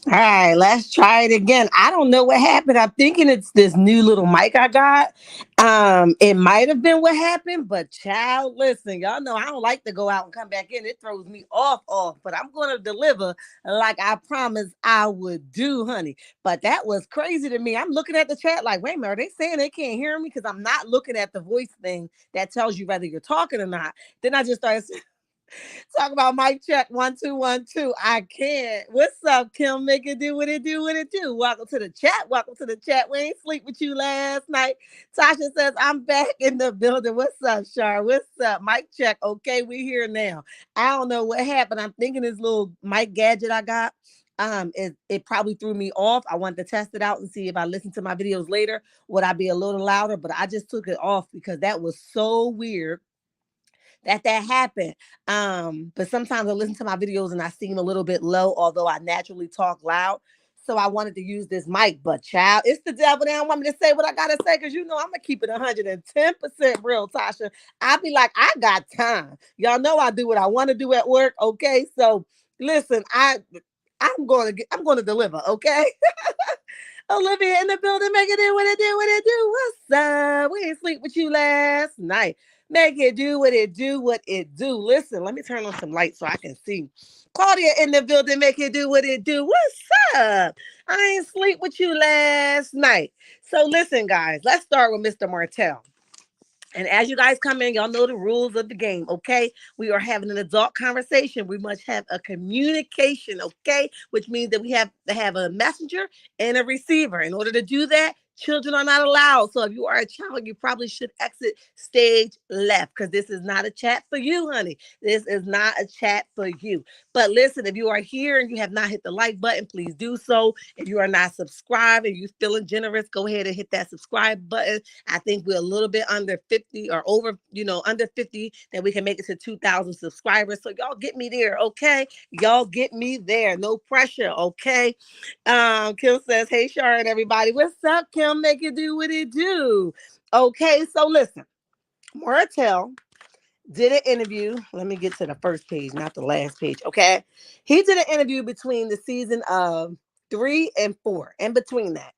All right, let's try it again. I don't know what happened. I'm thinking it's this new little mic I got. It might have been what happened, but child, listen, y'all know I don't like to go out and come back in. It throws me off. But I'm gonna deliver like I promised I would do, honey. But that was crazy to me. I'm looking at the chat like, wait a minute, are they saying they can't hear me? Because I'm not looking at the voice thing that tells you whether you're talking or not. Then I just started talk about mic check 1 2 1 2. I can't. What's up, Kim? Make it do what it do, what it do. Welcome to the chat. Welcome to the chat. We ain't sleep with you last night. Tasha says I'm back in the building. What's up, Shar? What's up? Mic check. Okay, we here now. I don't know what happened. I'm thinking this little mic gadget I got. It probably threw me off. I wanted to test it out and see if I listen to my videos later, would I be a little louder? But I just took it off because that was so weird that happened. But sometimes I listen to my videos and I seem a little bit low, although I naturally talk loud. So I wanted to use this mic, but child, it's the devil. They don't want me to say what I gotta say because you know I'm gonna keep it 110% real, Tasha. I be like, I got time. Y'all know I do what I want to do at work. Okay, so listen, I'm gonna deliver. Okay. Olivia in the building, make it do what it do, what it do. What's up? We ain't sleep with you last night. Make it do what it do, what it do. Listen, let me turn on some lights so I can see. Claudia in the building, make it do what it do. What's up? I ain't sleep with you last night. So listen, guys, let's start with Mr. Martell. And as you guys come in, y'all know the rules of the game, okay? We are having an adult conversation. We must have a communication, okay? Which means that we have to have a messenger and a receiver. In order to do that, children are not allowed. So if you are a child, you probably should exit stage left because this is not a chat for you, honey. This is not a chat for you. But listen, if you are here and you have not hit the like button, please do so. If you are not subscribed and you're feeling generous, go ahead and hit that subscribe button. I think we're a little bit under 50 or over, under 50 that we can make it to 2,000 subscribers. So y'all get me there, okay? Y'all get me there. No pressure, okay? Kim says, hey, Sharon, everybody. What's up, Kim? Make it do what it do. Okay, so listen, Martell did an interview. Let me get to the first page, not the last page, okay? He did an interview between the season of 3 and 4, in between that.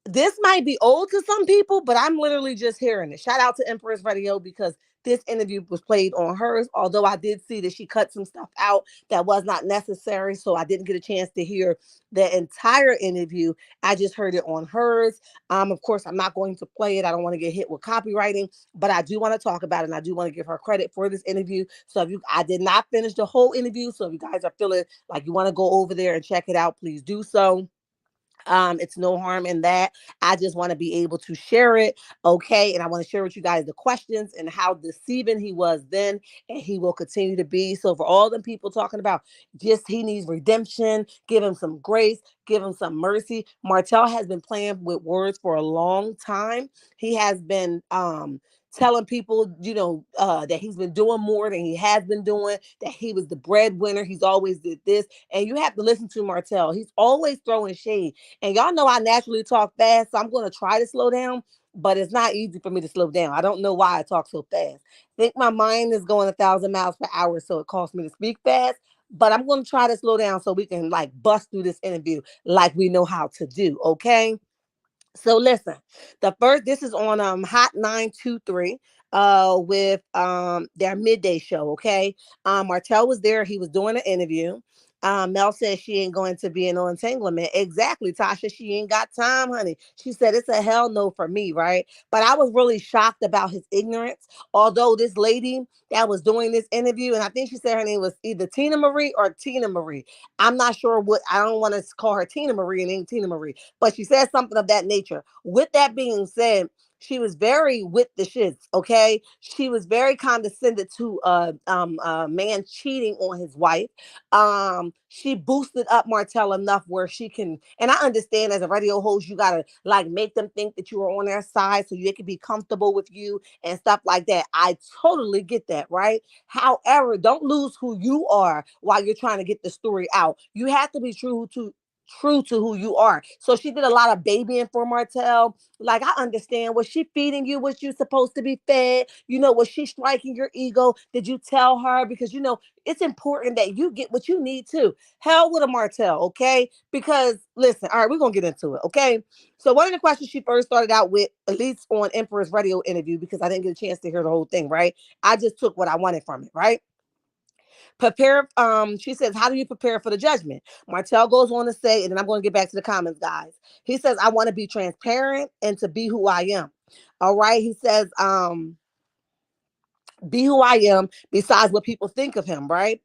This might be old to some people, but I'm literally just hearing it. Shout out to Empress Radio because this interview was played on hers. Although I did see that she cut some stuff out that was not necessary. So I didn't get a chance to hear the entire interview. I just heard it on hers. Of course, I'm not going to play it. I don't want to get hit with copywriting, but I do want to talk about it and I do want to give her credit for this interview. So I did not finish the whole interview. So if you guys are feeling like you want to go over there and check it out, please do so. It's no harm in that. I just want to be able to share it, okay? And I want to share with you guys the questions and how deceiving he was then, and he will continue to be. So for all the people talking about just he needs redemption, give him some grace, give him some mercy. Martell has been playing with words for a long time. He has been telling people, that he's been doing more than he has been doing, that he was the breadwinner. He's always did this. And you have to listen to Martell. He's always throwing shade. And y'all know I naturally talk fast, so I'm going to try to slow down, but it's not easy for me to slow down. I don't know why I talk so fast. I think my mind is going 1,000 miles per hour, so it costs me to speak fast. But I'm going to try to slow down so we can like bust through this interview like we know how to do. Okay. So listen, this is on Hot 923 with their midday show, okay? Martell was there, he was doing an interview. Mel said she ain't going to be in no entanglement. Exactly, Tasha. She ain't got time, honey. She said it's a hell no for me, right? But I was really shocked about his ignorance. Although this lady that was doing this interview, and I think she said her name was either Tina Marie or Tina Marie. I'm not sure what, I don't want to call her Tina Marie and ain't Tina Marie, but she said something of that nature. With that being said, she was very with the shits, okay? She was very condescended to a man cheating on his wife. She boosted up Martell enough where she can, and I understand as a radio host, you gotta like make them think that you are on their side so they can be comfortable with you and stuff like that. I totally get that, right? However, don't lose who you are while you're trying to get the story out. You have to be true to true to who you are. So she did a lot of babying for Martell. Like, I understand. Was she feeding you what you supposed to be fed? Was she striking your ego? Did you tell her? Because it's important that you get what you need too. Hell with a Martell, okay? Because listen, all right, we're gonna get into it, okay? So one of the questions she first started out with, at least on Emperor's radio interview, because I didn't get a chance to hear the whole thing, right? I just took what I wanted from it, right? She says, how do you prepare for the judgment? Martell goes on to say, and then I'm going to get back to the comments, guys. He says, I want to be transparent and to be who I am. All right. He says, be who I am besides what people think of him, right?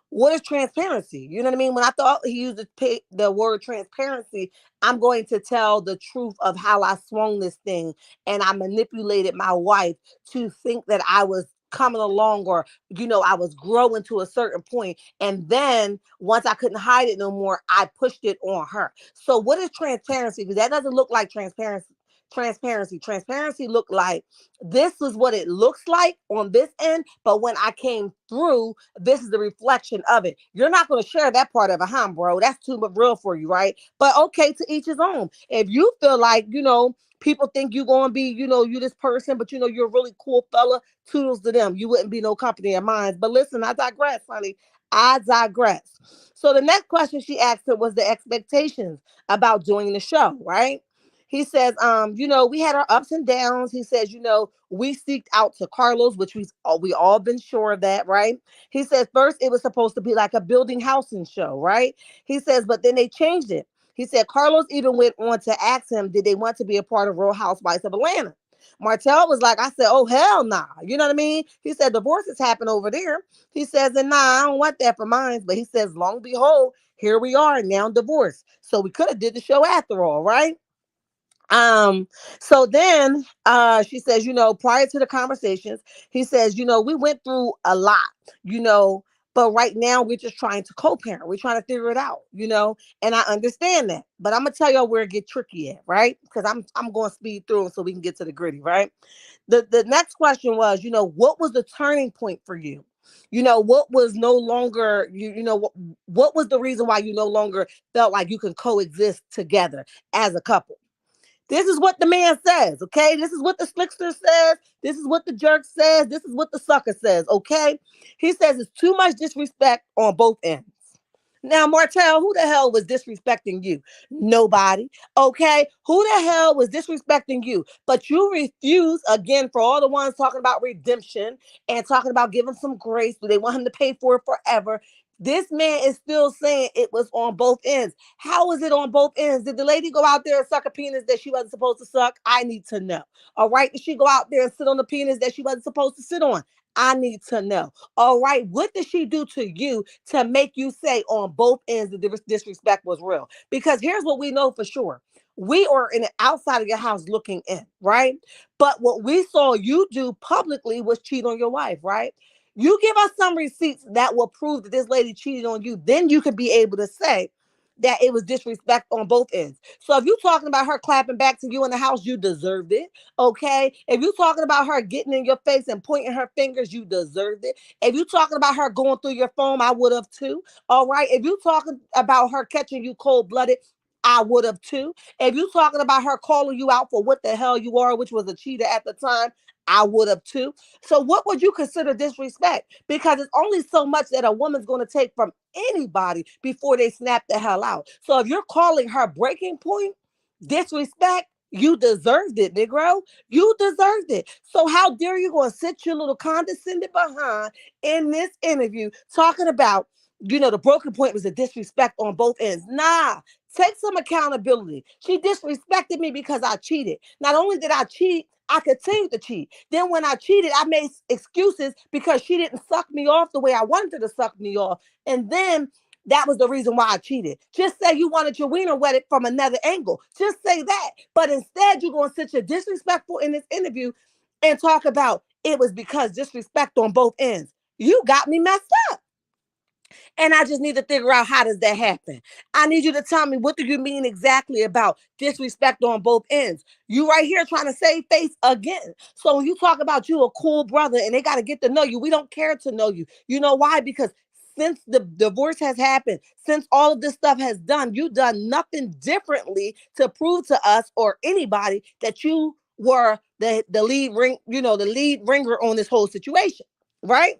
What is transparency? You know what I mean? When I thought he used the word transparency, I'm going to tell the truth of how I swung this thing and I manipulated my wife to think that I was coming along, or I was growing to a certain point, and then once I couldn't hide it no more, I pushed it on her. So what is transparency? Because that doesn't look like transparency looked like, this is what it looks like on this end, but when I came through, this is the reflection of it. You're not going to share that part of it, huh, bro? That's too much real for you, right? But okay, to each his own. If you feel like, people think you're going to be, you this person, but you're a really cool fella, toodles to them. You wouldn't be no company of mine. But listen, I digress, honey. I digress. So the next question she asked her was the expectations about joining the show, right? He says, we had our ups and downs. He says, we seeked out to Carlos, which we all been sure of that, right? He says, first it was supposed to be like a building housing show, right? He says, but then they changed it. He said, Carlos even went on to ask him, did they want to be a part of Real Housewives of Atlanta? Martell was like, I said, oh, hell nah. You know what I mean? He said, divorces happen over there. He says, and nah, I don't want that for mine. But he says, long behold, here we are now divorced. So we could have did the show after all, right? So then she says, prior to the conversations, he says, we went through a lot, you know, but right now we're just trying to co-parent. We're trying to figure it out, and I understand that. But I'm gonna tell y'all where it get tricky at, right? Because I'm going to speed through so we can get to the gritty, right? The next question was, what was the turning point for you? What was no longer what was the reason why you no longer felt like you can coexist together as a couple? This is what the man says, okay? This is what the slickster says. This is what the jerk says. This is what the sucker says, okay? He says it's too much disrespect on both ends. Now, Martell, who the hell was disrespecting you? Nobody. Okay. Who the hell was disrespecting you? But you refuse, again, for all the ones talking about redemption and talking about giving some grace. Do they want him to pay for it forever? This man is still saying it was on both ends. How is it on both ends? Did the lady go out there and suck a penis that she wasn't supposed to suck? I need to know. All right. Did she go out there and sit on the penis that she wasn't supposed to sit on? I need to know. All right. What did she do to you to make you say on both ends the disrespect was real? Because here's what we know for sure. We are in the outside of your house looking in, right? But what we saw you do publicly was cheat on your wife, right? You give us some receipts that will prove that this lady cheated on you. Then you can be able to say that it was disrespect on both ends. So if you're talking about her clapping back to you in the house, you deserved it. Okay. If you're talking about her getting in your face and pointing her fingers, you deserved it. If you're talking about her going through your phone, I would have too. All right. If you're talking about her catching you cold blooded, I would have too. If you're talking about her calling you out for what the hell you are, which was a cheater at the time, I would have too. So what would you consider disrespect? Because it's only so much that a woman's going to take from anybody before they snap the hell out. So if you're calling her breaking point disrespect, you deserved it, Negro. You deserved it. So how dare you going to sit your little condescending behind in this interview talking about, the broken point was a disrespect on both ends. Nah, take some accountability. She disrespected me because I cheated. Not only did I cheat, I continued to cheat. Then when I cheated, I made excuses because she didn't suck me off the way I wanted her to suck me off. And then that was the reason why I cheated. Just say you wanted your wiener wetted from another angle. Just say that. But instead, you're going to sit your disrespectful in this interview and talk about it was because disrespect on both ends. You got me messed up. And I just need to figure out, how does that happen? I need you to tell me, what do you mean exactly about disrespect on both ends? You right here trying to save face again. So when you talk about you a cool brother and they got to get to know you, we don't care to know you. You know why? Because since the divorce has happened, since all of this stuff has done, you done nothing differently to prove to us or anybody that you were the lead ring, the lead ringer on this whole situation, right?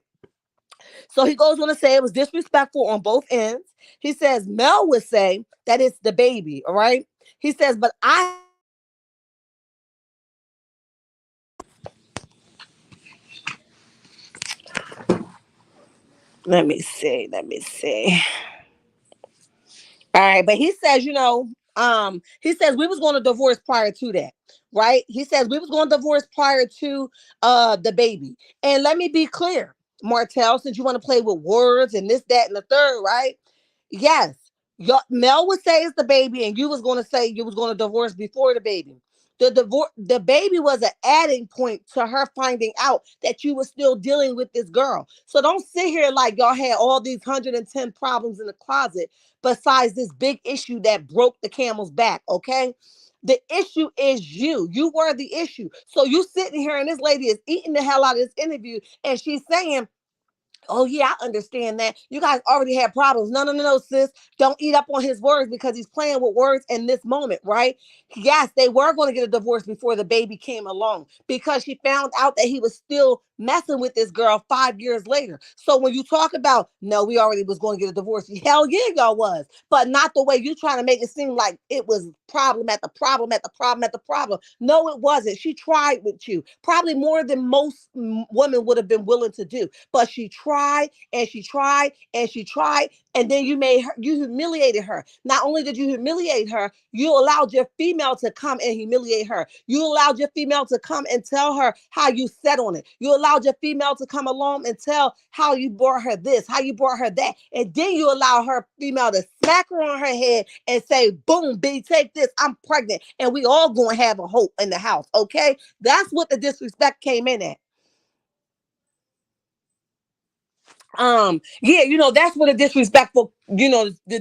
So he goes on to say it was disrespectful on both ends. He says Mel would say that it's the baby, all right? He says, but let me see. All right, but he says, he says we was going to divorce prior to that, right? He says we was going to divorce prior to the baby. And let me be clear, Martell, since you want to play with words and this, that, and the third, right? Yes, Mel would say it's the baby, and you was going to say you was going to divorce before the baby. The baby was an adding point to her finding out that you were still dealing with this girl. So don't sit here like y'all had all these 110 problems in the closet besides this big issue that broke the camel's back, okay? The issue is you. You were the issue. So you sitting here and this lady is eating the hell out of this interview and she's saying, oh yeah, I understand that. You guys already had problems. No, no, no, no, sis. Don't eat up on his words because he's playing with words in this moment, right? Yes, they were going to get a divorce before the baby came along because she found out that he was still messing with this girl 5 years later. So when you talk about, no, we already was going to get a divorce, hell yeah, y'all was. But not the way you trying to make it seem like it was problem at the problem at the problem at the problem. No, it wasn't. She tried with you, probably more than most women would have been willing to do. But she tried and she tried and she tried, and then you humiliated her. Not only did you humiliate her, you allowed your female to come and humiliate her. You allowed your female to come and tell her how you sat on it. You allowed your female to come along and tell how you brought her this, how you brought her that. And then you allow her female to smack her on her head and say, boom, B, take this, I'm pregnant. And we all gonna have a hope in the house, okay? That's what the disrespect came in at. Yeah, that's where the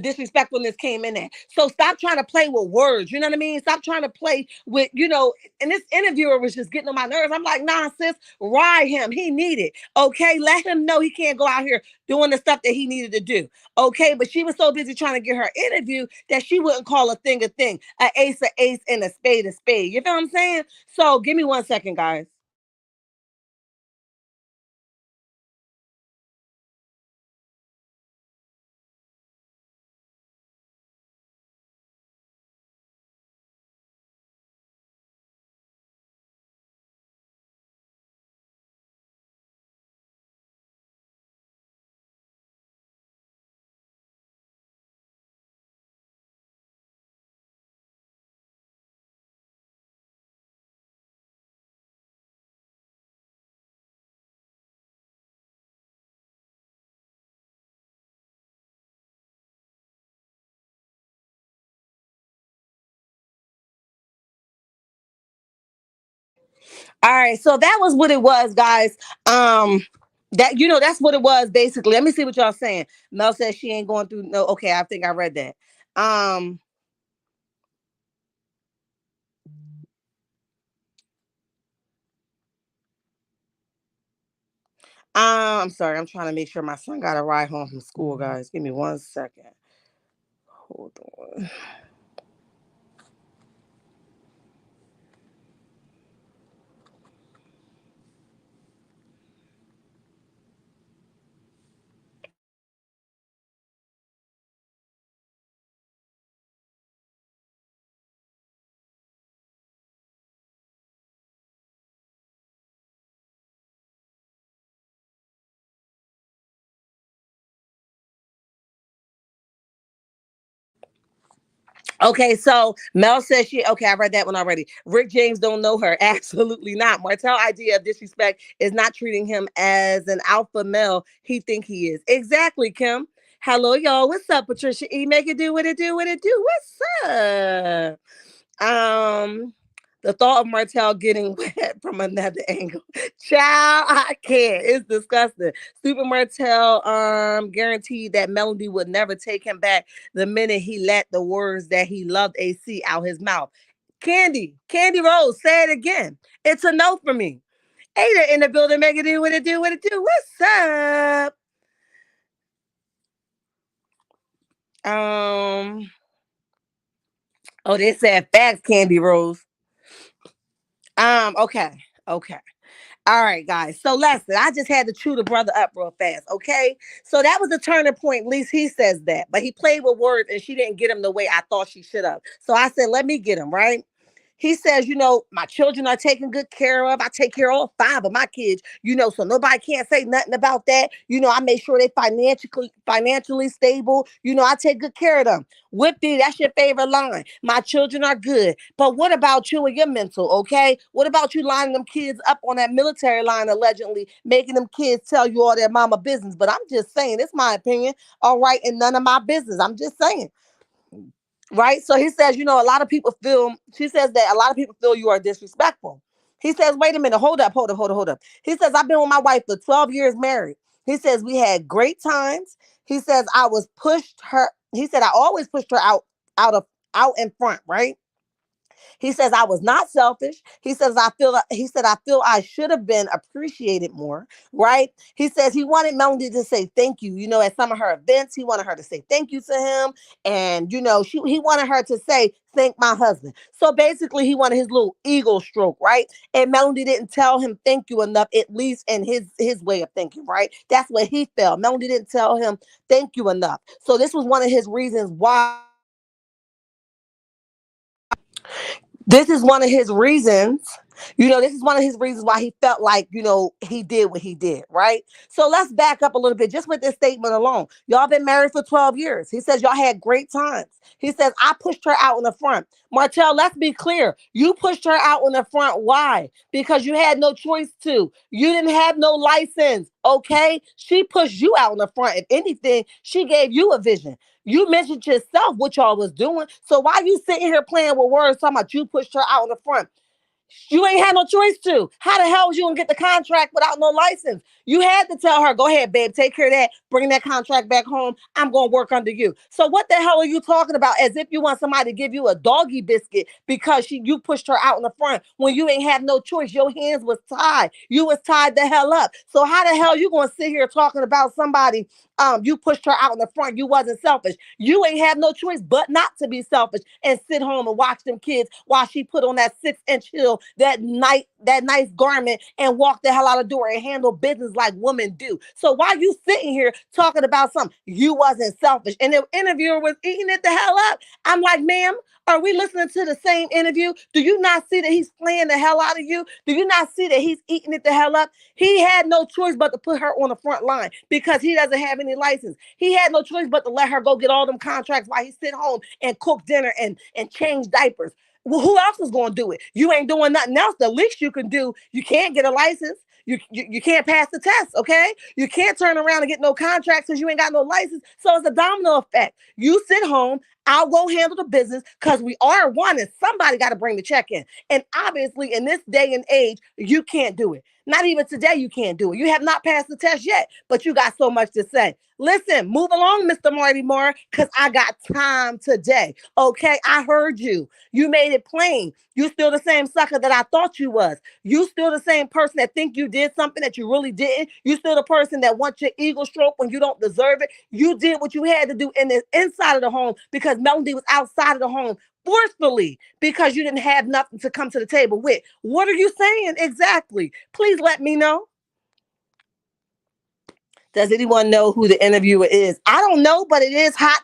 disrespectfulness came in at. So stop trying to play with words, you know what I mean? Stop trying to play with, and this interviewer was just getting on my nerves. I'm like, nah, sis, ride him. He needed, okay? Let him know he can't go out here doing the stuff that he needed to do. Okay, but she was so busy trying to get her interview that she wouldn't call a thing, an ace a ace, and a spade a spade. You feel what I'm saying? So give me 1 second, guys. All right, so that was what it was, guys. That's what it was basically. Let me see what y'all saying. Mel says she ain't going through no. Okay, I think I read that. Um, I'm sorry. I'm trying to make sure my son got a ride home from school, guys. Give me 1 second. Hold on. Okay, so Mel says she okay, I read that one already. Rick James don't know her. Absolutely not. Martell idea of disrespect is not treating him as an alpha male he think he is. Exactly, Kim. Hello, y'all. What's up, Patricia E? Make it do what it do, what it do. What's up? Um, the thought of Martell getting wet from another angle. Child, I can't. It's disgusting. Stupid Martell guaranteed that Melody would never take him back the minute he let the words that he loved AC out his mouth. Candy Rose, say it again. It's a no for me. Ada in the building, make it do what it do, what it do. What's up? Um. Oh, they said facts, Candy Rose. Okay. Okay. All right, guys. So listen, I just had to chew the brother up real fast. Okay. So that was the turning point. At least he says that. But he played with words and she didn't get him the way I thought she should have. So I said, let me get him, right? He says, my children are taken good care of. I take care of all five of my kids, so nobody can't say nothing about that. I make sure they financially stable. I take good care of them. Whippy, that's your favorite line. My children are good. But what about you and your mental, okay? What about you lining them kids up on that military line, allegedly, making them kids tell you all their mama business? But I'm just saying, it's my opinion. All right, and none of my business. I'm just saying. Right? So he says, a lot of people feel, she says that a lot of people feel you are disrespectful. He says, wait a minute, hold up. He says, I've been with my wife for 12 years married. He says, we had great times. He says, he said, I always pushed her out of, out in front, right? He says I was not selfish. He said I feel I should have been appreciated more, right? He says he wanted Melody to say thank you. At some of her events, he wanted her to say thank you to him, and he wanted her to say thank my husband. So basically, he wanted his little ego stroke, right? And Melody didn't tell him thank you enough, at least in his way of thinking, right? That's what he felt. Melody didn't tell him thank you enough. So this was one of his reasons why. This is one of his reasons. This is one of his reasons why he felt like, he did what he did, right? So let's back up a little bit just with this statement alone. Y'all been married for 12 years. He says y'all had great times. He says, I pushed her out in the front. Martell, let's be clear. You pushed her out in the front. Why? Because you had no choice to. You didn't have no license, okay? She pushed you out in the front. If anything, she gave you a vision. You mentioned yourself what y'all was doing. So why you sitting here playing with words talking about you pushed her out in the front? You ain't had no choice to. How the hell was you gonna get the contract without no license? You had to tell her, go ahead, babe, take care of that. Bring that contract back home. I'm gonna work under you. So what the hell are you talking about? As if you want somebody to give you a doggy biscuit because you pushed her out in the front when you ain't had no choice. Your hands was tied. You was tied the hell up. So how the hell you gonna sit here talking about somebody? You pushed her out in the front. You wasn't selfish. You ain't have no choice but not to be selfish and sit home and watch them kids while she put on that 6-inch heel, that nice garment, and walk the hell out of the door and handle business like women do. So why you sitting here talking about something? You wasn't selfish. And the interviewer was eating it the hell up. I'm like, ma'am, are we listening to the same interview? Do you not see that he's playing the hell out of you? Do you not see that he's eating it the hell up? He had no choice but to put her on the front line because he doesn't have any license. He had no choice but to let her go get all them contracts while he sit home and cook dinner and change diapers. Well, who else is going to do it? You ain't doing nothing else. The least you can do, you can't get a license. You can't pass the test, okay? You can't turn around and get no contracts because you ain't got no license. So it's a domino effect. You sit home, I'll go handle the business because we are one and somebody got to bring the check in. And obviously, in this day and age, you can't do it. Not even today, you can't do it. You have not passed the test yet, but you got so much to say. Listen, move along, Mr. Marty Moore, because I got time today. Okay, I heard you. You made it plain. You still the same sucker that I thought you was. You still the same person that think you did something that you really didn't. You still the person that wants your ego stroke when you don't deserve it. You did what you had to do in the inside of the home because Melody was outside of the home forcefully because you didn't have nothing to come to the table with. What are you saying exactly? Please let me know. Does anyone know who the interviewer is? I don't know, but it is hot.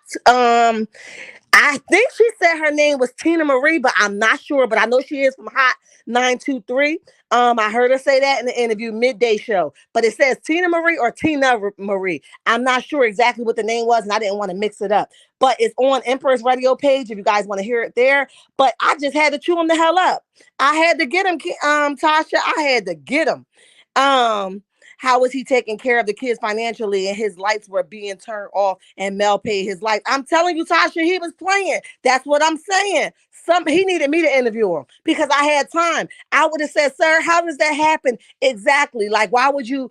I think she said her name was Tina Marie, but I'm not sure. But I know she is from Hot 923. I heard her say that in the interview midday show. But it says Tina Marie or Tina Marie. I'm not sure exactly what the name was, and I didn't want to mix it up. But it's on Empress Radio page if you guys want to hear it there. But I just had to chew him the hell up. I had to get him, Tasha. I had to get him. Um, how was he taking care of the kids financially and his lights were being turned off and Mel paid his lights? I'm telling you, Tasha, he was playing. That's what I'm saying. He needed me to interview him because I had time. I would have said, sir, how does that happen exactly? Like, why would you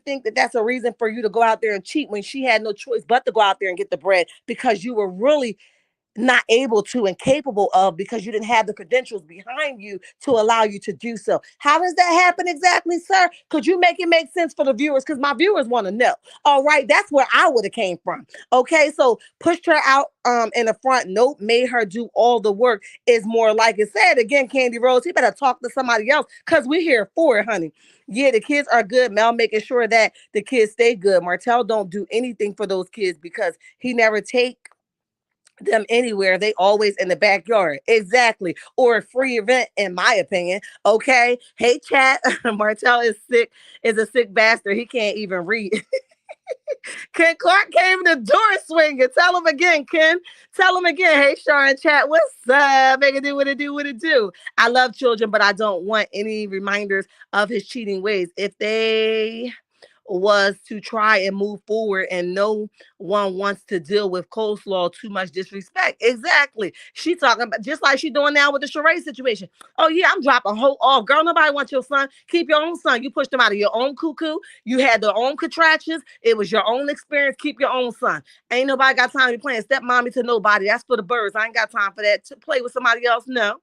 think that that's a reason for you to go out there and cheat when she had no choice but to go out there and get the bread because you were really not able to and capable of because you didn't have the credentials behind you to allow you to do so. How does that happen exactly, sir? Could you make it make sense for the viewers? Because my viewers want to know. All right, that's where I would have came from. Okay, so pushed her out in the front. Nope, made her do all the work is more like it said. Again, Candy Rose, he better talk to somebody else because we're here for it, honey. Yeah, the kids are good. Mel making sure that the kids stay good. Martell don't do anything for those kids because he never take them anywhere. They always in the backyard. Exactly. Or a free event, in my opinion. Okay. Hey, chat. Martell is sick, is a sick bastard. He can't even read. Ken Clark came in the door swinging. Tell him again, Ken. Tell him again. Hey, Sharon chat. What's up? Make it do what it do, what it do. I love children, but I don't want any reminders of his cheating ways. If they was to try and move forward and no one wants to deal with coleslaw, too much disrespect. Exactly. She talking about just like she doing now with the charade situation. Oh yeah, I'm dropping whole off. Girl, nobody wants your son. Keep your own son. You pushed him out of your own cuckoo. You had their own contractions. It was your own experience. Keep your own son. Ain't nobody got time to be playing stepmommy to nobody. That's for the birds. I ain't got time for that. To play with somebody else, no.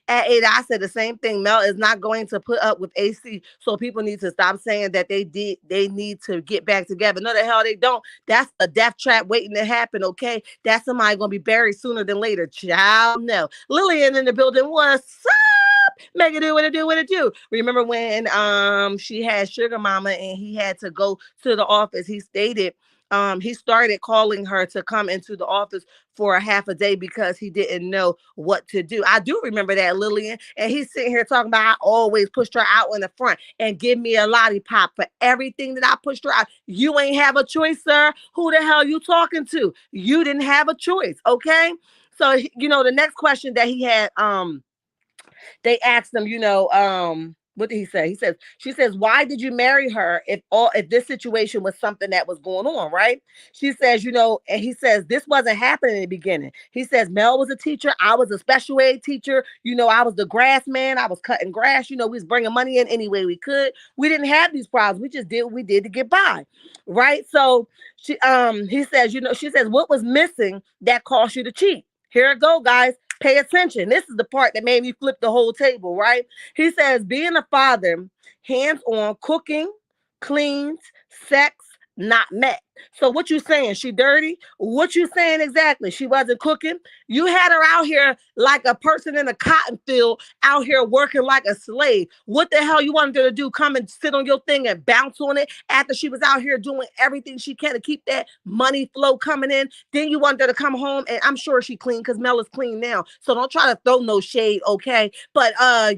At 8, I said the same thing. Mel is not going to put up with AC, so people need to stop saying that they need to get back together. No, the hell they don't. That's a death trap waiting to happen. Okay, that's somebody gonna be buried sooner than later. Child, no. Lillian in the building. What's up? Make it do what it do, what it do. Remember when she had Sugar Mama and he had to go to the office? He stated he started calling her to come into the office for a half a day because he didn't know what to do. I do remember that, Lillian. And he's sitting here talking about I always pushed her out in the front and give me a lollipop for everything that I pushed her out. You ain't have a choice, sir. Who the hell you talking to? You didn't have a choice, okay? So the next question that he had, they asked him, what did he say? She says, why did you marry her if this situation was something that was going on, right? She says, and he says, this wasn't happening in the beginning. He says, Mel was a teacher. I was a special ed teacher. I was the grass man. I was cutting grass. We was bringing money in any way we could. We didn't have these problems. We just did what we did to get by, right? So he says, she says, what was missing that caused you to cheat? Here it go, guys. Pay attention. This is the part that made me flip the whole table, right? He says, being a father, hands-on, cooking, cleans, sex, not met. So what you saying? She dirty? What you saying exactly? She wasn't cooking? You had her out here like a person in a cotton field, out here working like a slave. What the hell you wanted her to do? Come and sit on your thing and bounce on it after she was out here doing everything she can to keep that money flow coming in. Then you want her to come home, and I'm sure she clean because Mel is clean now. So don't try to throw no shade, okay? But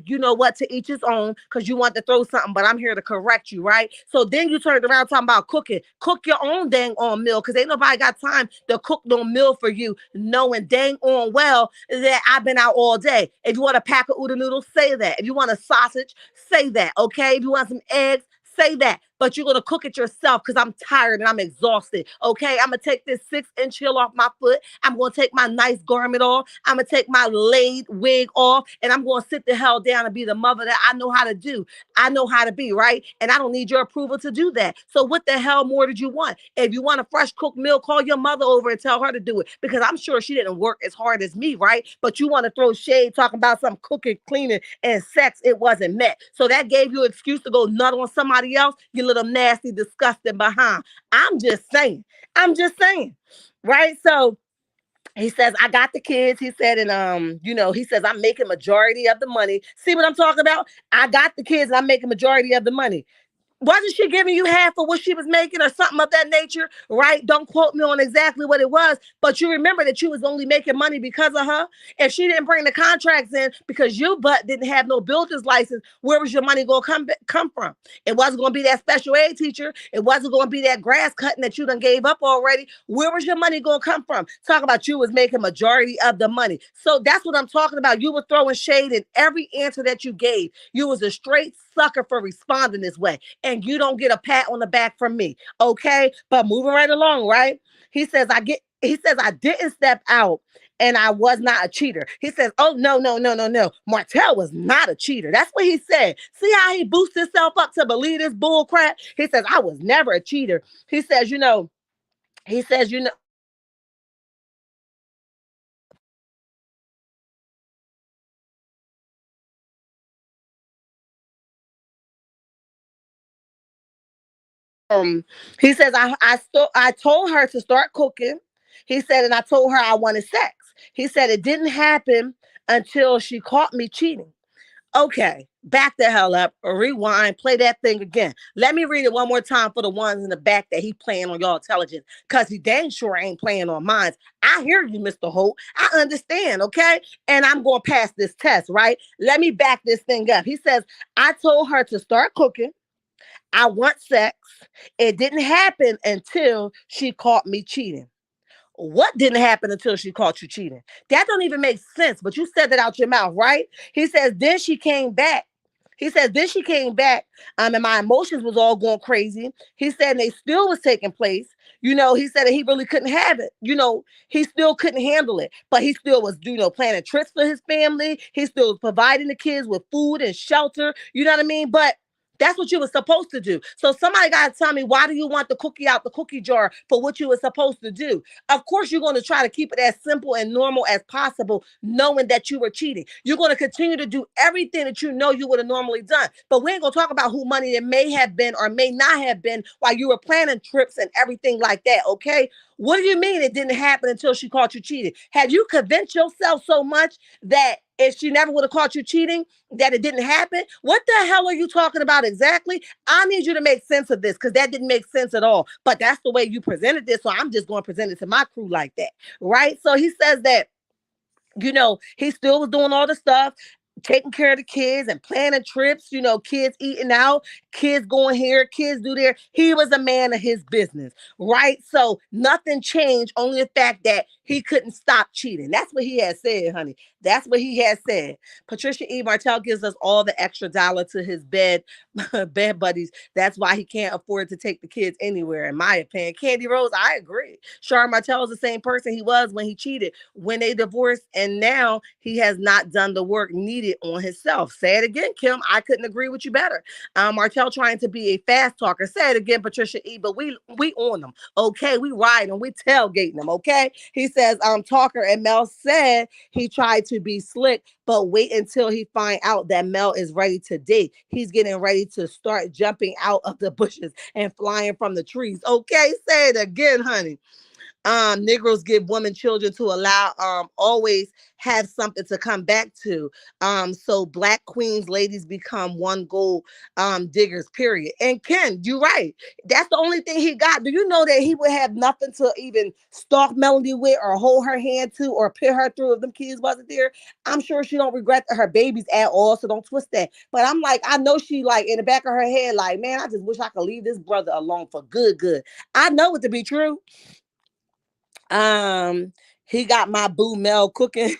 you know what? To each his own, because you want to throw something, but I'm here to correct you, right? So then you turned around talking about cooking. Cook your own dang on meal, because ain't nobody got time to cook no meal for you, knowing dang on well that I've been out all day. If you want a pack of oodle noodles, say that. If you want a sausage, say that, okay? If you want some eggs, say that. But you're going to cook it yourself because I'm tired and I'm exhausted. Okay. I'm going to take this 6-inch heel off my foot. I'm going to take my nice garment off. I'm going to take my laid wig off, and I'm going to sit the hell down and be the mother that I know how to do. I know how to be, right? And I don't need your approval to do that. So what the hell more did you want? If you want a fresh cooked meal, call your mother over and tell her to do it, because I'm sure she didn't work as hard as me, right? But you want to throw shade talking about some cooking, cleaning, and sex. It wasn't met. So that gave you an excuse to go nut on somebody else, you little nasty, disgusting behind. I'm just saying. Right? So he says, I got the kids. He said, and he says, I'm making majority of the money. See what I'm talking about? I got the kids and I'm making majority of the money. Wasn't she giving you half of what she was making or something of that nature, right? Don't quote me on exactly what it was, but you remember that you was only making money because of her. If she didn't bring the contracts in because your butt didn't have no builder's license, where was your money going to come from? It wasn't going to be that special ed teacher. It wasn't going to be that grass cutting that you done gave up already. Where was your money going to come from? Talk about you was making majority of the money. So that's what I'm talking about. You were throwing shade in every answer that you gave. You was a straight sucker for responding this way. And you don't get a pat on the back from me. Okay. But moving right along, right? He says, I didn't step out and I was not a cheater. He says, oh, no. Martell was not a cheater. That's what he said. See how he boosts himself up to believe this bull crap? He says, I was never a cheater. He says, Um, he says I told her to start cooking. He said, and I told her I wanted sex. He said it didn't happen until she caught me cheating. Okay, back the hell up, rewind, play that thing again. Let me read it one more time for the ones in the back that he playing on y'all intelligence, because he dang sure ain't playing on mine. I hear you, Mr. Holt. I understand, okay? And I'm going to pass this test, right? Let me back this thing up. He says, I told her to start cooking. I want sex. It didn't happen until she caught me cheating. What didn't happen until she caught you cheating? That don't even make sense, but you said that out your mouth, right? He says, then she came back. He says, then she came back, and my emotions was all going crazy. He said, and they still was taking place. He said that he really couldn't have it. He still couldn't handle it, but he still was, planning trips for his family. He still was providing the kids with food and shelter. You know what I mean? But that's what you were supposed to do. So somebody got to tell me, why do you want the cookie out the cookie jar for what you were supposed to do? Of course, you're going to try to keep it as simple and normal as possible, knowing that you were cheating. You're going to continue to do everything that you know you would have normally done. But we ain't going to talk about who money it may have been or may not have been while you were planning trips and everything like that, okay? What do you mean it didn't happen until she caught you cheating? Have you convinced yourself so much that if she never would have caught you cheating, that it didn't happen? What the hell are you talking about exactly? I need you to make sense of this, because that didn't make sense at all. But that's the way you presented this, so I'm just going to present it to my crew like that, right? So he says that he still was doing all the stuff, taking care of the kids and planning trips, kids eating out, kids going here, kids do there. He was a man of his business, right? So nothing changed, only the fact that he couldn't stop cheating. That's what he had said, honey. That's what he had said. Patricia E. Martell gives us all the extra dollar to his bed buddies. That's why he can't afford to take the kids anywhere, in my opinion. Candy Rose, I agree. Char Martell is the same person he was when he cheated, when they divorced, and now he has not done the work needed on himself. Say it again, Kim. I couldn't agree with you better. Martell trying to be a fast talker. Say it again, Patricia E. But we on them, okay? We riding them, we tailgating them, okay? He says, talker, and Mel said he tried to be slick, but wait until he find out that Mel is ready to date. He's getting ready to start jumping out of the bushes and flying from the trees. Okay, say it again, honey. Negroes give women children to allow always have something to come back to. So black queens, ladies become one gold diggers, period. And Ken, you're right. That's the only thing he got. Do you know that he would have nothing to even stalk Melody with or hold her hand to or put her through if them kids wasn't there? I'm sure she don't regret her babies at all, so don't twist that. But I'm like, I know she like in the back of her head, like, man, I just wish I could leave this brother alone for good, good. I know it to be true. Um, he got my boo Mel cooking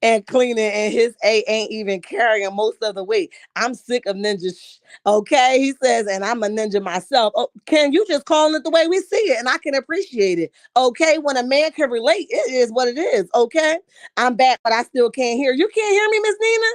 and cleaning, and his A ain't even carrying most of the weight. I'm sick of ninjas. Okay, he says, and I'm a ninja myself. Oh, can you just call it the way we see it, and I can appreciate it. Okay, when a man can relate, it is what it is. Okay, I'm back, but I still can't hear. You can't hear me, Miss Nina?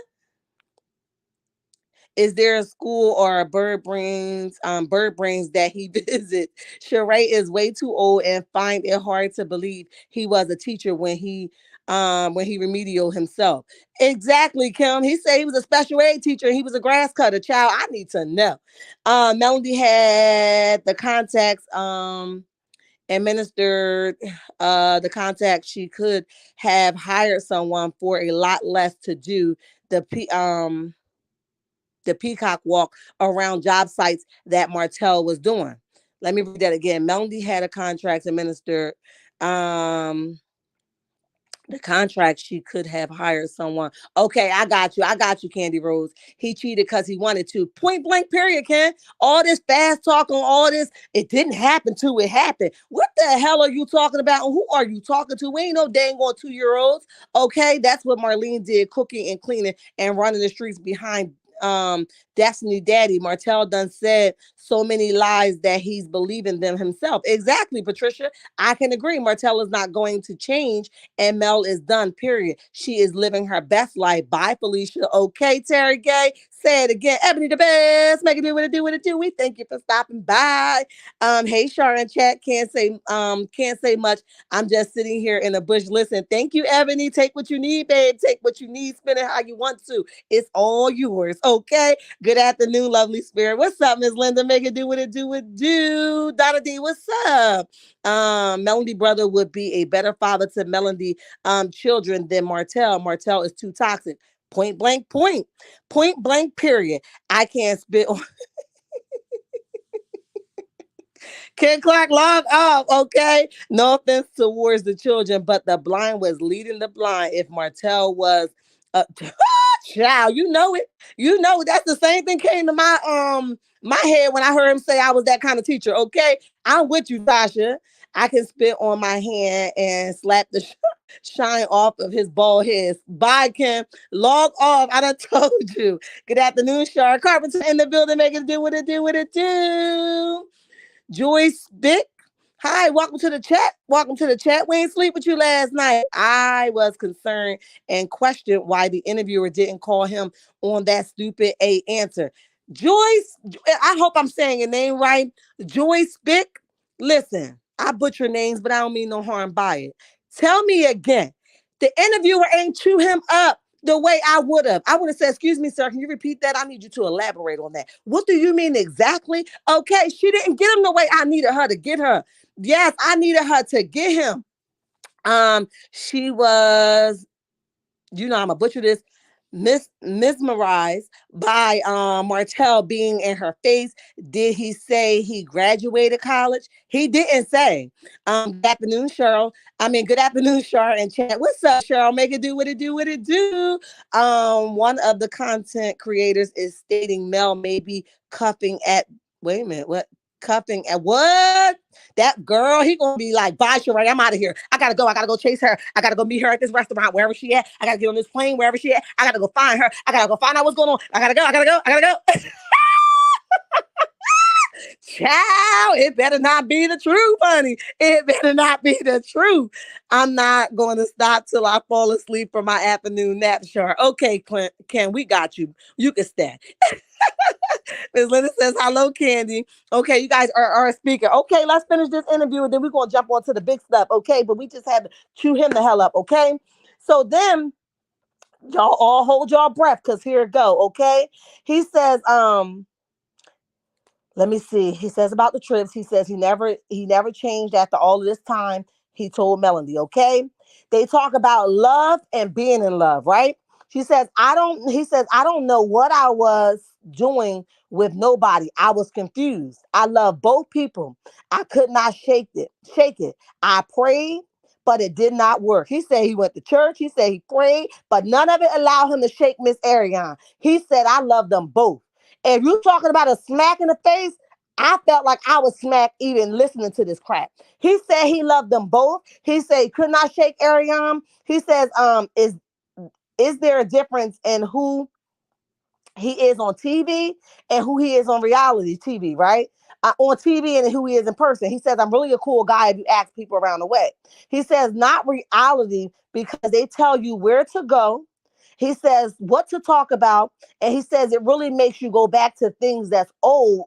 Is there a school or a bird brains that he visits? Sheree is way too old and find it hard to believe he was a teacher when he remedial himself. Exactly, Kim. He said he was a special ed teacher. He was a grass cutter. Child, I need to know. Melody had the contacts administered the contact. She could have hired someone for a lot less to do the peacock walk around job sites that Martell was doing. Let me read that again. Melody had a contract administered. Um, the contract, she could have hired someone. Okay, I got you. I got you, Candy Rose. He cheated because he wanted to. Point blank, period, Ken. All this fast talk on all this, it didn't happen till it happened. What the hell are you talking about? And who are you talking to? We ain't no dang on 2-year-olds. Okay, that's what Marlene did, cooking and cleaning and running the streets behind Destiny Daddy. Martell done said so many lies that he's believing them himself. Exactly, Patricia. I can agree. Martell is not going to change, and Mel is done, period. She is living her best life. Bye, Felicia. Okay, Terry Gay. Say it again. Ebony the best. Make it do what it do, what it do. We thank you for stopping by. Hey, Sharon chat. Can't say much. I'm just sitting here in the bush. Listen, thank you, Ebony. Take what you need, babe. Take what you need. Spend it how you want to. It's all yours. Okay. Good afternoon, lovely spirit. What's up, Miss Linda? Make it do what it do it do. Donna D, what's up? Melody brother would be a better father to Melody children than Martell. Martell is too toxic. Point blank point. Point blank period. I can't spit on Ken Clark log off, okay? No offense towards the children, but the blind was leading the blind. If Martell was child, you know it. You know that's the same thing came to my head when I heard him say I was that kind of teacher. Okay, I'm with you, Tasha. I can spit on my hand and slap the shine off of his bald head. Bye, Kim. Log off. I done told you. Good afternoon, Shar Carpenter in the building. Make it do what it do. What it do. Joyce Vick. Hi, welcome to the chat. Welcome to the chat. We ain't sleep with you last night. I was concerned and questioned why the interviewer didn't call him on that stupid A answer. Joyce, I hope I'm saying your name right. Joyce Vick. Listen, I butcher names, but I don't mean no harm by it. Tell me again. The interviewer ain't chew him up the way I would have. I would have said, excuse me, sir, can you repeat that? I need you to elaborate on that. What do you mean exactly? Okay, she didn't get him the way I needed her to get her. Yes, I needed her to get him. She was, I'm gonna butcher this, mesmerized by Martell being in her face. Did he say he graduated college? He didn't say. Good afternoon, Cheryl. Good afternoon, Cheryl and chat. What's up, Cheryl? Make it do what it do, what it do. One of the content creators is stating Mel may be cuffing at, wait a minute, what? Cuffing at what? That girl, he gonna be like, bye, Sheree, I'm out of here. I gotta go. I gotta go chase her. I gotta go meet her at this restaurant, wherever she at. I gotta get on this plane, wherever she at. I gotta go find her. I gotta go find out what's going on. I gotta go. I gotta go. I gotta go. Child, it better not be the truth, honey. It better not be the truth. I'm not going to stop till I fall asleep for my afternoon nap, sure. Okay, Clint, Ken, we got you. You can stay. Miss Linda says, hello, Candy. Okay, you guys are a speaker. Okay, let's finish this interview and then we're going to jump on to the big stuff. Okay, but we just had to chew him the hell up. Okay, so then y'all all hold your breath because here it go. Okay, he says, let me see. He says about the trips. He says he never changed after all of this time. He told Melody, okay? They talk about love and being in love, right? He says, I don't know what I was doing with nobody. I was confused. I love both people. I could not shake it. I prayed, but it did not work. He said he went to church. He said he prayed, but none of it allowed him to shake Miss Arionne. He said, I love them both. If you're talking about a smack in the face, I felt like I was smacked even listening to this crap. He said he loved them both. He said he could not shake Arionne. He says, is there a difference in who he is on TV and who he is on reality TV, right? On TV and who he is in person. He says, I'm really a cool guy if you ask people around the way. He says, not reality because they tell you where to go. He says, what to talk about. And he says, it really makes you go back to things that's old,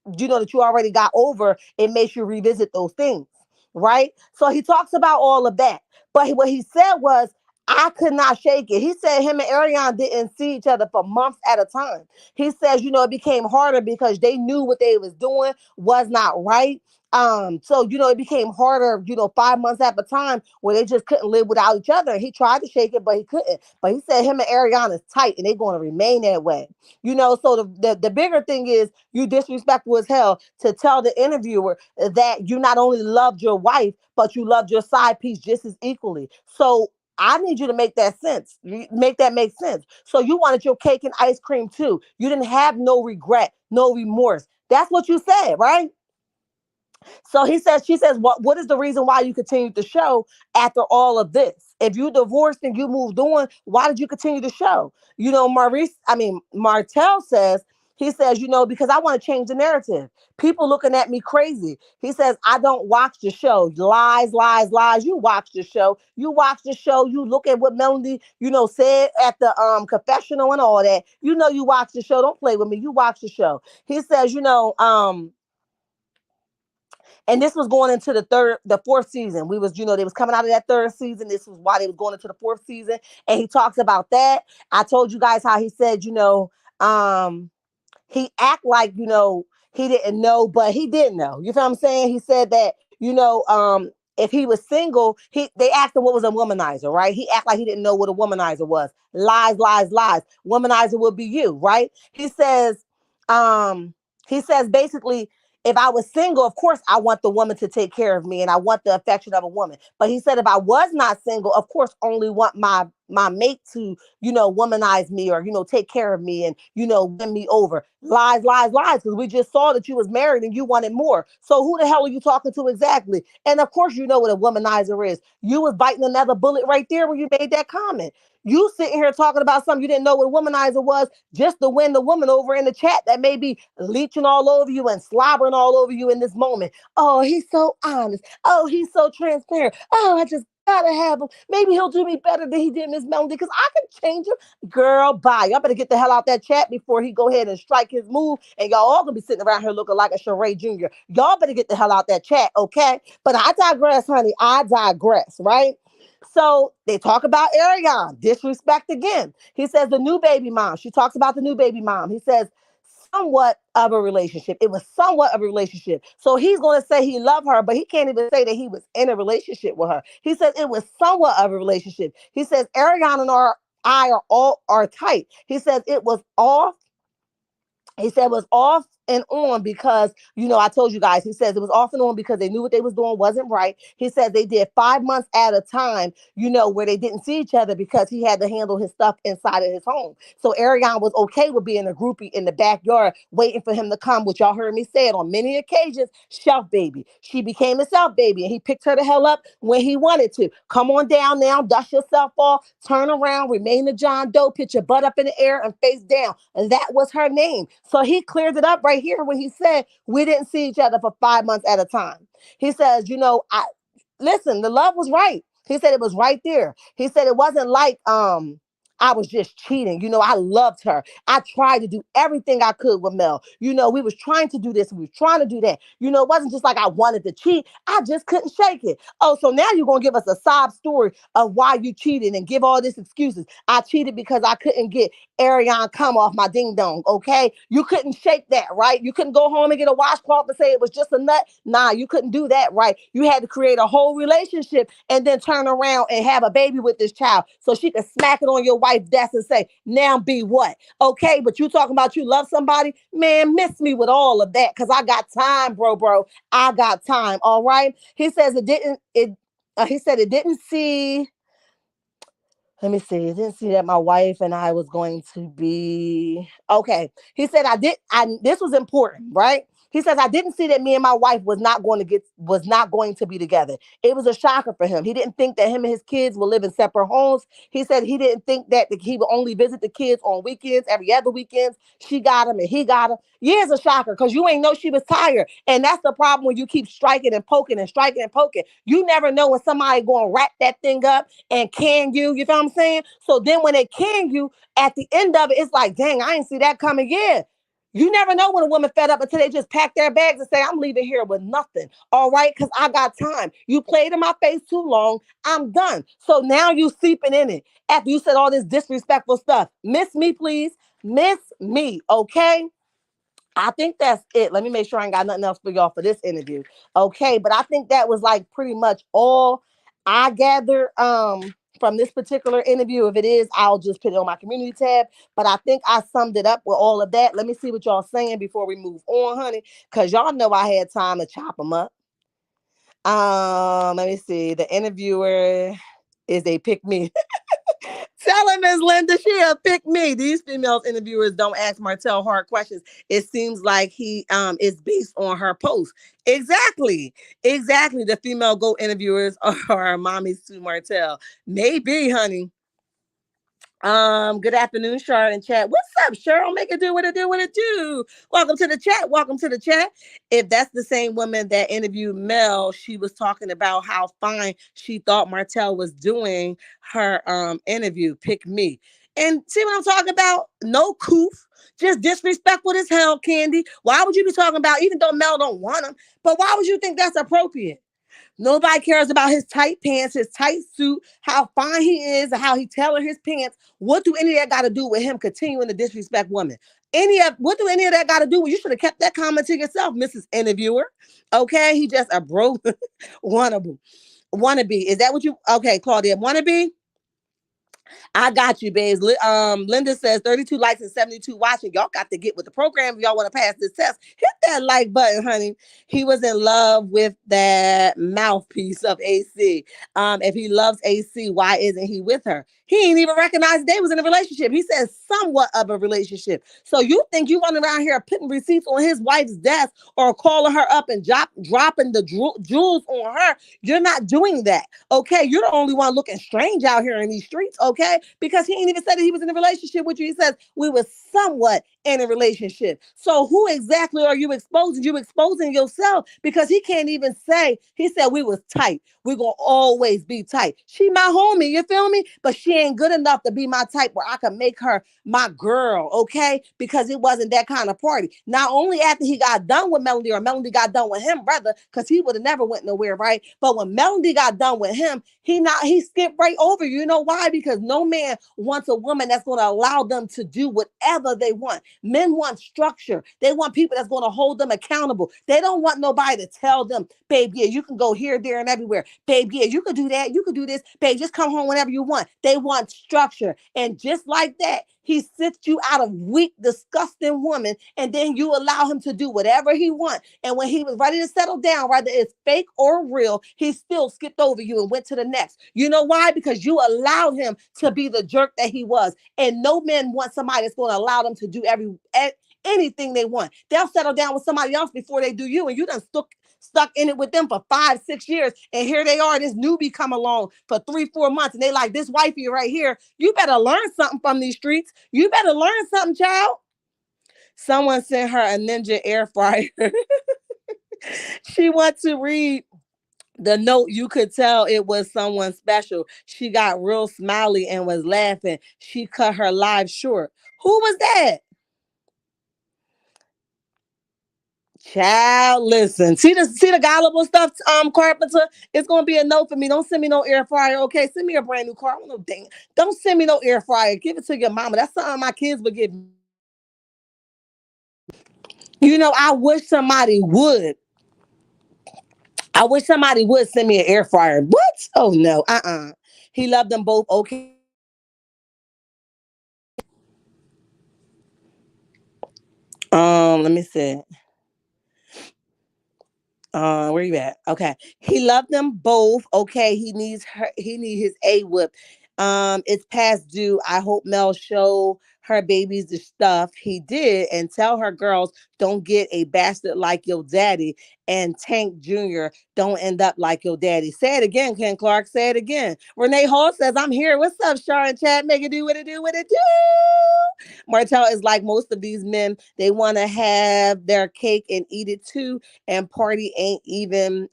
that you already got over. It makes you revisit those things, right? So he talks about all of that. But what he said was, I could not shake it. He said him and Arionne didn't see each other for months at a time. He says, it became harder because they knew what they was doing was not right. So it became harder, 5 months at a time where they just couldn't live without each other. He tried to shake it, but he couldn't. But he said him and Arionne is tight and they're going to remain that way. So the bigger thing is you disrespectful as hell to tell the interviewer that you not only loved your wife, but you loved your side piece just as equally. So I need you to make that sense. Make that make sense. So you wanted your cake and ice cream too. You didn't have no regret, no remorse. That's what you said, right? So she says, what is the reason why you continued the show after all of this? If you divorced and you moved on, why did you continue the show? Martell says, he says, because I want to change the narrative. People looking at me crazy. He says, I don't watch the show. Lies, lies, lies. You watch the show. You watch the show. You look at what Melody, said at the confessional and all that. You watch the show. Don't play with me. You watch the show. He says, and this was going into the fourth season. They was coming out of that third season. This was why they was going into the fourth season. And he talks about that. I told you guys how he said, Um, he act like, he didn't know, but he did know. You feel what I'm saying? He said that, if he was single, they asked him what was a womanizer, right? He act like he didn't know what a womanizer was. Lies, lies, lies. Womanizer would be you, right? Um, he says basically, if I was single, of course I want the woman to take care of me and I want the affection of a woman. But he said if I was not single, of course only want my mate to, womanize me or, take care of me and, win me over. Lies, lies, lies. Because we just saw that you was married and you wanted more. So who the hell are you talking to exactly? And of course, you know what a womanizer is. You was biting another bullet right there when you made that comment. You sitting here talking about something you didn't know what a womanizer was just to win the woman over in the chat that may be leeching all over you and slobbering all over you in this moment. Oh, he's so honest. Oh, he's so transparent. Oh, I just gotta have him. Maybe he'll do me better than he did Miss Melody because I can change him. Girl, bye. Y'all better get the hell out that chat before he go ahead and strike his move. And y'all all gonna be sitting around here looking like a charade junior. Y'all better get the hell out that chat, okay? But I digress, honey. I digress, right? So they talk about Arionne, disrespect again. He says the new baby mom. She talks about the new baby mom. He says somewhat of a relationship. It was somewhat of a relationship. So he's going to say he loved her, but he can't even say that he was in a relationship with her. He says it was somewhat of a relationship. He says Arionne and I are tight. He says it was off. He said it was off and on because, I told you guys, he says it was off and on because they knew what they was doing wasn't right. He said they did 5 months at a time, where they didn't see each other because he had to handle his stuff inside of his home. So Arionne was okay with being a groupie in the backyard, waiting for him to come, which y'all heard me say it on many occasions, shelf baby. She became a shelf baby and he picked her the hell up when he wanted to. Come on down now, dust yourself off, turn around, remain a John Doe, put your butt up in the air and face down. And that was her name. So he cleared it up right here when he said we didn't see each other for 5 months at a time. He says, I listen, the love was right. He said it was right there. He said it wasn't like I was just cheating. I loved her. I tried to do everything I could with Mel. We was trying to do this. We was trying to do that. It wasn't just like I wanted to cheat. I just couldn't shake it. Oh, so now you're going to give us a sob story of why you cheated and give all these excuses. I cheated because I couldn't get Arionne come off my ding dong, okay? You couldn't shake that, right? You couldn't go home and get a washcloth and say it was just a nut. Nah, you couldn't do that, right? You had to create a whole relationship and then turn around and have a baby with this child so she could smack it on your wife's desk and say, now be what? Okay, but you talking about you love somebody? Man, miss me with all of that because I got time, bro. I got time, all right? He says he said it didn't see let me see. I didn't see that my wife and I was going to be okay. He said this was important, right? He says I didn't see that me and my wife was not going to be together. It was a shocker for him. He didn't think that him and his kids will live in separate homes. He said he didn't think that he would only visit the kids on weekends, every other weekends. She got him and he got him. Yeah, it's a shocker because you ain't know she was tired. And that's the problem when you keep striking and poking and striking and poking. You never know when somebody going to wrap that thing up and can you feel what I'm saying? So then when they can you, at the end of it, it's like, dang, I didn't see that coming. Yeah. You never know when a woman fed up until they just pack their bags and say, I'm leaving here with nothing. All right, because I got time. You played in my face too long. I'm done. So now you seeping in it. After you said all this disrespectful stuff. Miss me, please. Miss me, okay? I think that's it. Let me make sure I ain't got nothing else for y'all for this interview. Okay, but I think that was like pretty much all I gathered from this particular interview. If it is, I'll just put it on my community tab. But I think I summed it up with all of that. Let me see what y'all saying before we move on, honey. Because y'all know I had time to chop them up. Let me see. The interviewer is a pick me. Tell him, Ms. Linda, she'll pick me. These females interviewers don't ask Martell hard questions. It seems like he is based on her post. Exactly. The female GOAT interviewers are mommies to Martell. Maybe, honey. Good afternoon, Cheryl and chat. What's up, Cheryl? Make it do what it do, what it do. Welcome to the chat. Welcome to the chat. If that's the same woman that interviewed Mel, she was talking about how fine she thought Martell was doing her interview. Pick me. And see what I'm talking about? No coof. Just disrespectful as hell, Candy. Why would you be talking about, even though Mel don't want him, but why would you think that's appropriate? Nobody cares about his tight pants, his tight suit, how fine he is, and how he tailored his pants. What do any of that got to do with him continuing to disrespect women? What do any of that got to do with? You should have kept that comment to yourself, Mrs. Interviewer. Okay, he just a broke wannabe. Wannabe. Is that what you? Okay, Claudia, wannabe. I got you, babes. Linda says 32 likes and 72 watching. Y'all got to get with the program if y'all want to pass this test. Hit that like button, honey. He was in love with that mouthpiece of AC. If he loves AC, why isn't he with her? He ain't even recognized they was in a relationship. He says somewhat of a relationship. So you think you run around here putting receipts on his wife's desk or calling her up and dropping the jewels on her? You're not doing that. Okay, you're the only one looking strange out here in these streets, okay? Because he ain't even said that he was in a relationship with you. He says we were somewhat in a relationship. So who exactly are you exposing? You exposing yourself because he can't even say, he said we was tight. We're gonna always be tight. She my homie, you feel me? But she ain't good enough to be my type where I can make her my girl, okay? Because it wasn't that kind of party. Not only after he got done with Melody or Melody got done with him, brother, because he would have never went nowhere, right? But when Melody got done with him, he skipped right over you. You know why? Because no man wants a woman that's going to allow them to do whatever they want. Men want structure. They want people that's going to hold them accountable. They don't want nobody to tell them, babe, yeah, you can go here, there, and everywhere. Babe, yeah, you could do that. You could do this. Babe, just come home whenever you want. They want structure. And just like that, he sifts you out of weak, disgusting woman, and then you allow him to do whatever he wants. And when he was ready to settle down, whether it's fake or real, he still skipped over you and went to the next. You know why? Because you allowed him to be the jerk that he was. And no man wants somebody that's going to allow them to do anything they want. They'll settle down with somebody else before they do you, and you done stuck in it with them for 5-6 years, and here they are, this newbie come along for 3-4 months, and they like this wifey right here. You better learn something from these streets. You better learn something, child. Someone sent her a Ninja air fryer. She wants to read the note. You could tell it was someone special. She got real smiley and was laughing. She cut her live short. Who was that? Child, listen. See the gullible stuff, Carpenter. It's gonna be a no for me. Don't send me no air fryer. Okay, send me a brand new car. I don't know, dang. Don't send me no air fryer. Give it to your mama. That's something my kids would give me. I wish somebody would. I wish somebody would send me an air fryer. What? Oh no. He loved them both. Okay. Let me see. Where you at? Okay. He loved them both. Okay. He needs his A whip. It's past due. I hope Mel show her babies the stuff he did and tell her girls don't get a bastard like your daddy, and Tank Jr. don't end up like your daddy. Say it again, Ken Clark. Say it again. Renee Hall says, I'm here. What's up, Sharon Chat? Make it do what it do, what it do. Martell is like most of these men. They want to have their cake and eat it too, and party ain't even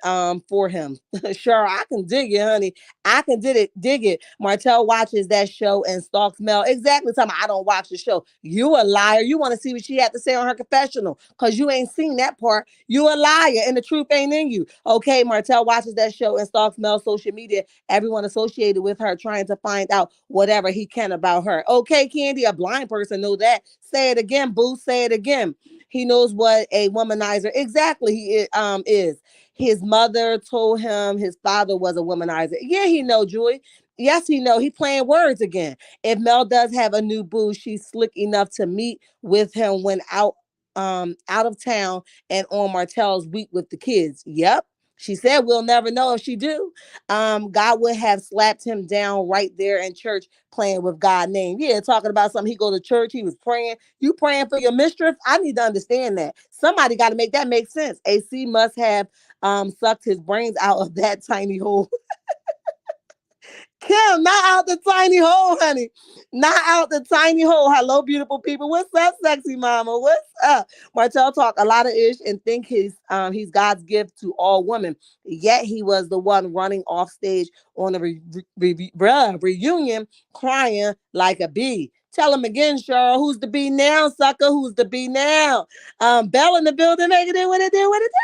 for him. Sure, I can dig it, honey. I can dig it. Martell watches that show and stalks Mel. Exactly. Time I don't watch the show. You a liar. You want to see what she had to say on her confessional because you ain't seen that part. You a liar and the truth ain't in you. Okay, Martell watches that show and stalks Mel's social media. Everyone associated with her trying to find out whatever he can about her. Okay, Candy, a blind person know that. Say it again, boo. Say it again. He knows what a womanizer exactly he is. His mother told him his father was a womanizer. Yeah, he know, Joy. Yes, he know. He playing words again. If Mel does have a new boo, she's slick enough to meet with him when out of town and on Martell's week with the kids. Yep. She said we'll never know if she do. God would have slapped him down right there in church playing with God's name. Yeah, talking about something. He go to church. He was praying. You praying for your mistress? I need to understand that. Somebody got to make that make sense. AC must have sucked his brains out of that tiny hole. Kim, not out the tiny hole, honey. Not out the tiny hole. Hello, beautiful people. What's up, sexy mama? What's up? Martell talk a lot of ish and think he's God's gift to all women. Yet he was the one running off stage on a reunion crying like a bee. Tell him again, Cheryl. Who's the bee now, sucker? Who's the bee now? Bell in the building. Make it do what it do, what it do.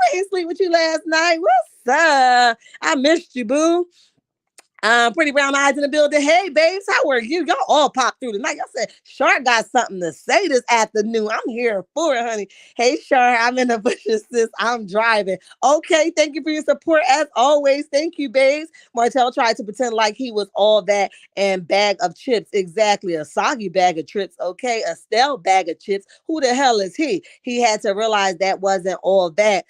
I ain't sleep with you last night. What's up? I missed you, boo. Pretty brown eyes in the building. Hey, babes, how are you? Y'all all popped through tonight. Y'all said Shark got something to say this afternoon. I'm here for it, honey. Hey, Shark, I'm in the bushes, sis. I'm driving. Okay, thank you for your support as always. Thank you, babes. Martell tried to pretend like he was all that and bag of chips. Exactly, a soggy bag of chips. Okay, a stale bag of chips. Who the hell is he? He had to realize that wasn't all that.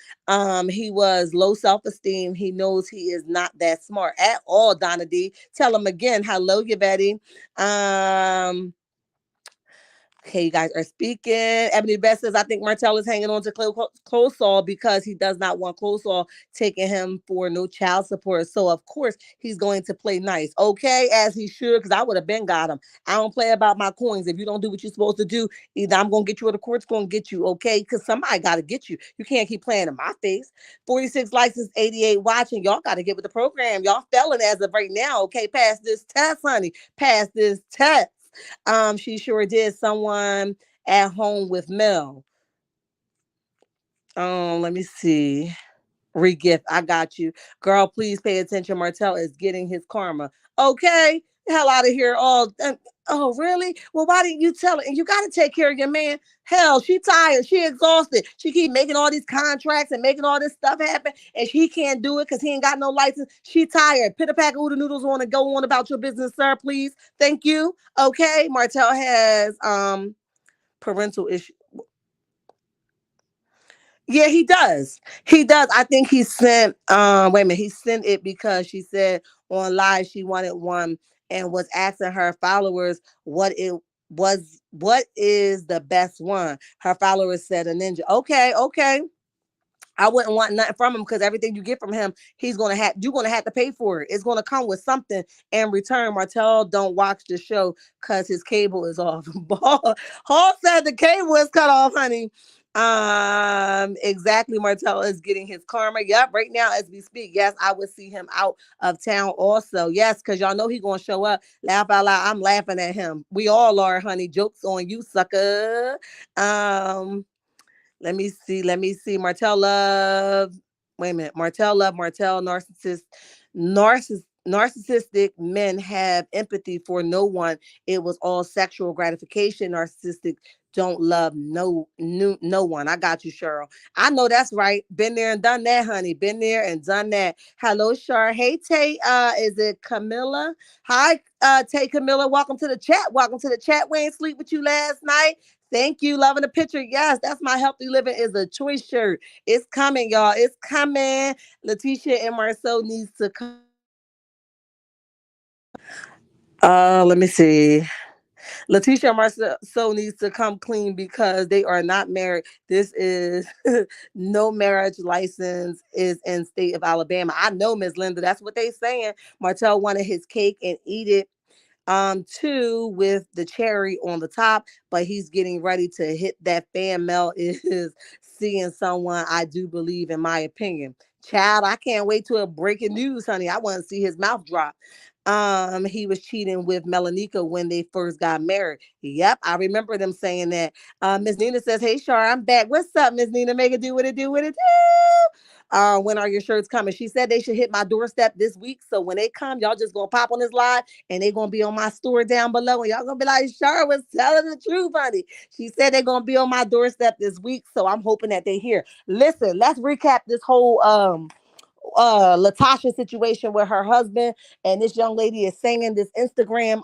He was low self-esteem. He knows he is not that smart at all, Donna D. Tell him again. Hello, you Betty. Um, Okay, you guys are speaking. Ebony Best says, I think Martell is hanging on to Closall because he does not want Closall taking him for no child support. So, of course, he's going to play nice. Okay, as he should, because I would have been got him. I don't play about my coins. If you don't do what you're supposed to do, either I'm going to get you or the court's going to get you, okay? Because somebody got to get you. You can't keep playing in my face. 46 license, 88 watching. Y'all got to get with the program. Y'all failing as of right now, okay? Pass this test, honey. Pass this test. She sure did. Someone at home with Mel. Let me see. Regift. I got you. Girl, please pay attention. Martell is getting his karma. Okay. Hell out of here. Oh, really? Well, why didn't you tell her? And you got to take care of your man. Hell, she tired. She exhausted. She keep making all these contracts and making all this stuff happen, and she can't do it because he ain't got no license. She tired. Put a pack of oodle noodles on and go on about your business, sir, please. Thank you. Okay. Martell has parental issues. Yeah, he does. He does. I think he sent wait a minute, he sent it because she said on live she wanted one and was asking her followers what is the best one. Her followers said a ninja. Okay, okay. I wouldn't want nothing from him because everything you get from him, you're gonna have to pay for it. It's gonna come with something in return. Martell don't watch the show because his cable is off. Hall said the cable is cut off, honey. Exactly. Martell is getting his karma. Yep, right now as we speak. Yes, I would see him out of town also. Yes, because y'all know he gonna show up. Laugh out loud. I'm laughing at him. We all are, honey. Jokes on you, sucker. Let me see. Let me see. Martell love. Wait a minute. Martell narcissistic men have empathy for no one. It was all sexual gratification. Narcissistic don't love no one. I got you, Cheryl. I know that's right. Been there and done that, honey. Been there and done that. Hello, Char. Hey, Tay. Is it Camilla? Hi, Tay Camilla. Welcome to the chat. Welcome to the chat. We ain't sleep with you last night. Thank you. Loving the picture. Yes, that's my healthy living is a choice shirt. It's coming, y'all. It's coming. Letitia and Marceau needs to come. Let me see. Letitia and Marceau needs to come clean because they are not married. This is no marriage license is in state of Alabama. I know, Miss Linda. That's what they saying. Martell wanted his cake and eat it two with the cherry on the top, but he's getting ready to hit that fan mail is seeing someone I do believe in my opinion. Child, I can't wait to a breaking news, honey. I want to see his mouth drop. He was cheating with Melanika when they first got married. Yep, I remember them saying that. Miss Nina says, "Hey, Char, I'm back. What's up, Miss Nina? Make it do what it do, what it do." When are your shirts coming? She said they should hit my doorstep this week. So when they come, y'all just gonna pop on this live and they're gonna be on my store down below. And y'all gonna be like, Char was telling the truth, honey. She said they're gonna be on my doorstep this week. So I'm hoping that they hear. Listen, let's recap this whole Latasha situation with her husband and this young lady is saying this Instagram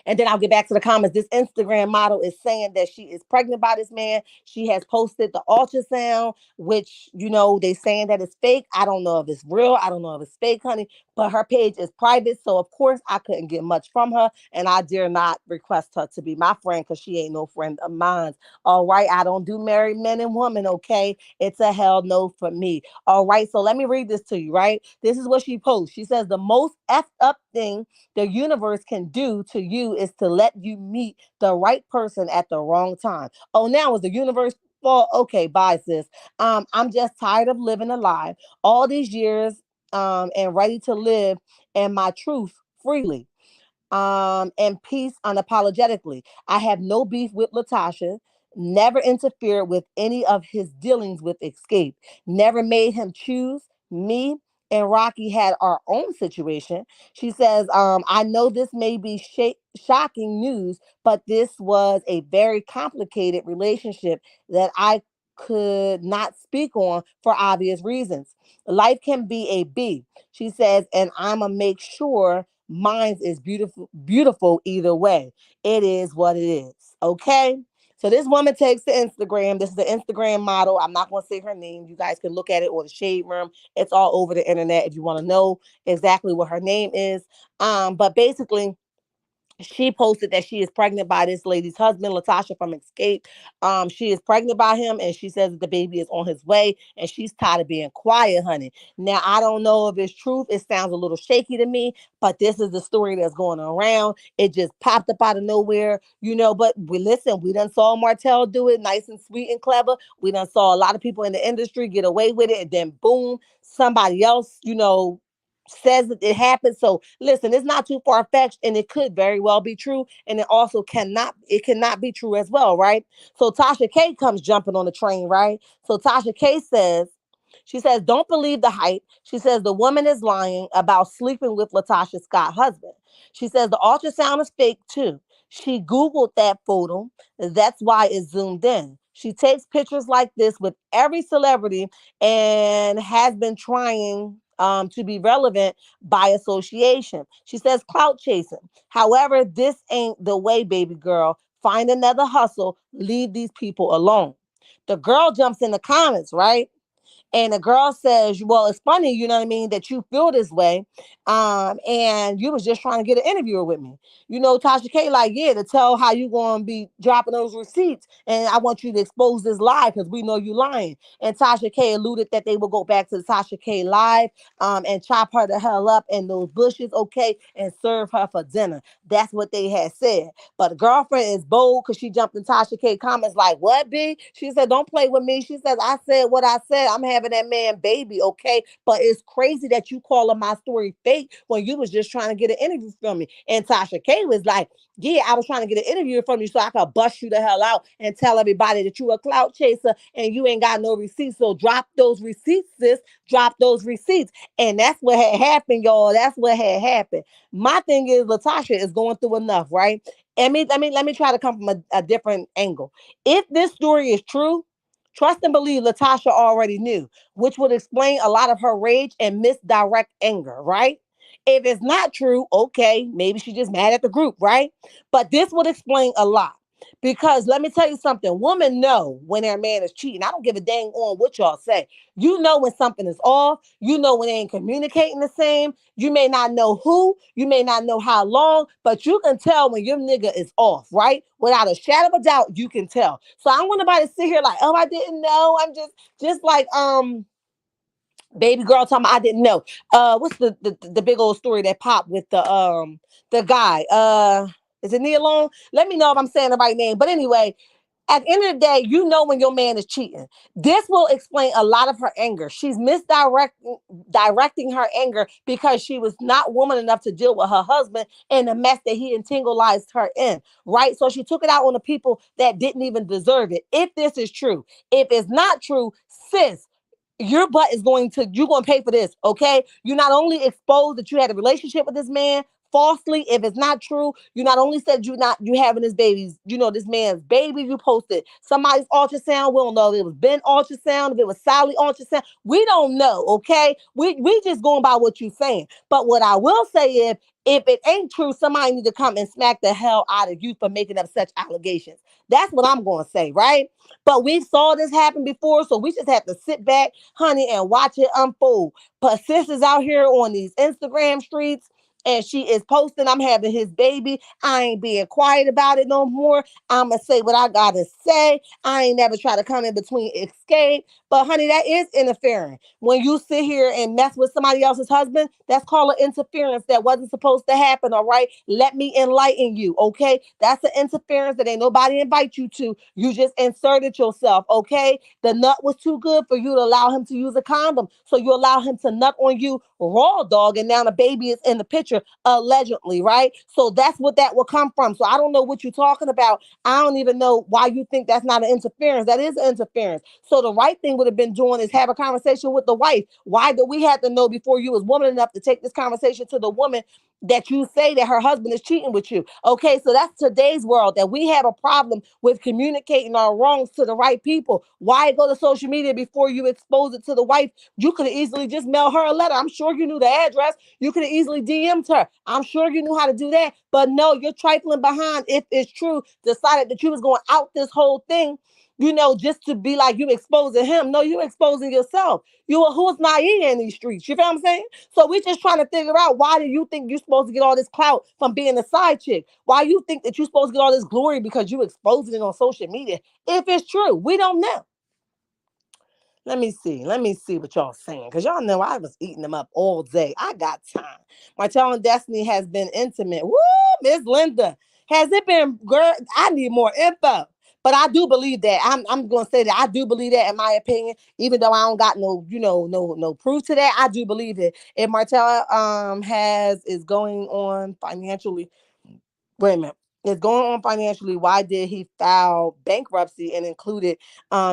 and then I'll get back to the comments. This Instagram model is saying that she is pregnant by this man. She has posted the ultrasound, which, they saying that it's fake. I don't know if it's real. I don't know if it's fake, honey. But her page is private. So, of course, I couldn't get much from her. And I dare not request her to be my friend because she ain't no friend of mine. All right. I don't do married men and women. Okay. It's a hell no for me. All right. So let me read this to you, right? This is what she posts. She says, the most effed up thing the universe can do to you is to let you meet the right person at the wrong time. Oh, now is the universe fault? Okay, bye, sis. I'm just tired of living a lie all these years, and ready to live in my truth freely, and peace unapologetically. I have no beef with Latasha. never interfered with any of his dealings with Escape, never made him choose me. And Rocky had our own situation. She says, I know this may be shocking news, but this was a very complicated relationship that I could not speak on for obvious reasons. Life can be a B. She says, and I'ma make sure mine is beautiful either way. It is what it is. Okay. So this woman takes to Instagram. This is the Instagram model. I'm not going to say her name. You guys can look at it or the Shade Room. It's all over the internet if you want to know exactly what her name is. But basically, she posted that she is pregnant by this lady's husband, Latasha from Escape. She is pregnant by him, and she says that the baby is on his way, and she's tired of being quiet, honey. Now, I don't know if it's truth. It sounds a little shaky to me, but this is the story that's going around. It just popped up out of nowhere, but we listen, we done saw Martell do it nice and sweet and clever. We done saw a lot of people in the industry get away with it, and then boom, somebody else, says that it happened. So listen, it's not too far fetched, and it could very well be true, and it cannot be true as well, right? So TashaK comes jumping on the train, right? So TashaK says, she says, don't believe the hype. She says the woman is lying about sleeping with Latasha Scott's husband. She says the ultrasound is fake too. She Googled that photo. That's why it's zoomed in. She takes pictures like this with every celebrity and has been trying to be relevant by association. She says clout chasing. However, this ain't the way, baby girl. Find another hustle. Leave these people alone. The girl jumps in the comments, right? And the girl says, well, it's funny, you know what I mean, that you feel this way. And you was just trying to get an interviewer with me. TashaK, like, yeah, to tell how you gonna be dropping those receipts. And I want you to expose this lie because we know you lying. And TashaK alluded that they will go back to the TashaK live and chop her the hell up in those bushes, okay, and serve her for dinner. That's what they had said. But the girlfriend is bold because she jumped in TashaK comments like, what, B? She said, don't play with me. She says, I said what I said. I'm having that man baby, okay? But it's crazy that you calling my story fake when you was just trying to get an interview from me. And TashaK was like, yeah, I was trying to get an interview from you so I could bust you the hell out and tell everybody that you a clout chaser and you ain't got no receipts. So drop those receipts, sis. Drop those receipts. And that's what had happened, y'all. That's what had happened. My thing is, Latasha is going through enough, right? Let me try to come from a different angle. If this story is true, trust and believe Latasha already knew, which would explain a lot of her rage and misdirect anger, right? If it's not true, okay, maybe she's just mad at the group, right? But this would explain a lot. Because let me tell you something, women know when their man is cheating. I don't give a dang on what y'all say. You know when something is off. You know when they ain't communicating the same. You may not know who. You may not know how long, but you can tell when your nigga is off, right? Without a shadow of a doubt, you can tell. So I don't want nobody to sit here like, oh, I didn't know. I'm just like baby girl talking about I didn't know. What's the big old story that popped with the guy? Is it Neil Long? Let me know if I'm saying the right name. But anyway, at the end of the day, you know when your man is cheating. This will explain a lot of her anger. She's directing her anger because she was not woman enough to deal with her husband and the mess that he entangled her in, right? So she took it out on the people that didn't even deserve it. If this is true, if it's not true, sis, your butt is you're going to pay for this, okay? You not only exposed that you had a relationship with this man falsely, if it's not true, you not only said you having this baby's, this man's baby, you posted somebody's ultrasound. We don't know if it was Ben ultrasound, if it was Sally ultrasound. We don't know, okay? We just going by what you saying. But what I will say is, if it ain't true, somebody need to come and smack the hell out of you for making up such allegations. That's what I'm going to say, right? But we saw this happen before, so we just have to sit back, honey, and watch it unfold. But sis is out here on these Instagram streets, and she is posting, I'm having his baby. I ain't being quiet about it no more. I'm going to say what I got to say. I ain't never try to come in between Escape. But honey, that is interfering. When you sit here and mess with somebody else's husband, that's called an interference that wasn't supposed to happen, all right? Let me enlighten you, okay? That's an interference that ain't nobody invite you to. You just inserted yourself, okay? The nut was too good for you to allow him to use a condom. So you allow him to nut on you raw, dog, and now the baby is in the picture. future, allegedly, right? So that's what that will come from. So I don't know what you're talking about. I don't even know why you think that's not an interference. That is interference. So the right thing would have been doing is have a conversation with the wife. Why do we have to know before you was woman enough to take this conversation to the woman that you say that her husband is cheating with you? Okay, so that's today's world, that we have a problem with communicating our wrongs to the right people. Why go to social media before you expose it to the wife? You could have easily just mailed her a letter. I'm sure you knew the address. You could have easily DM'd her. I'm sure you knew how to do that. But no, you're trifling behind, if it's true, decided that you was going out this whole thing, just to be like you exposing him. No, you exposing yourself. You are who's naive in these streets. You feel what I'm saying? So we just trying to figure out, why do you think you're supposed to get all this clout from being a side chick? Why you think that you're supposed to get all this glory because you exposing it on social media? If it's true, we don't know. Let me see. Let me see what y'all saying. Because y'all know I was eating them up all day. I got time. Martell and Destiny has been intimate. Woo, Miss Linda. Has it been, girl? I need more info. But I do believe that. I'm gonna say that I do believe that, in my opinion, even though I don't got no proof to that. I do believe it. If Martell has is going on financially, wait a minute, is going on financially, why did he file bankruptcy and included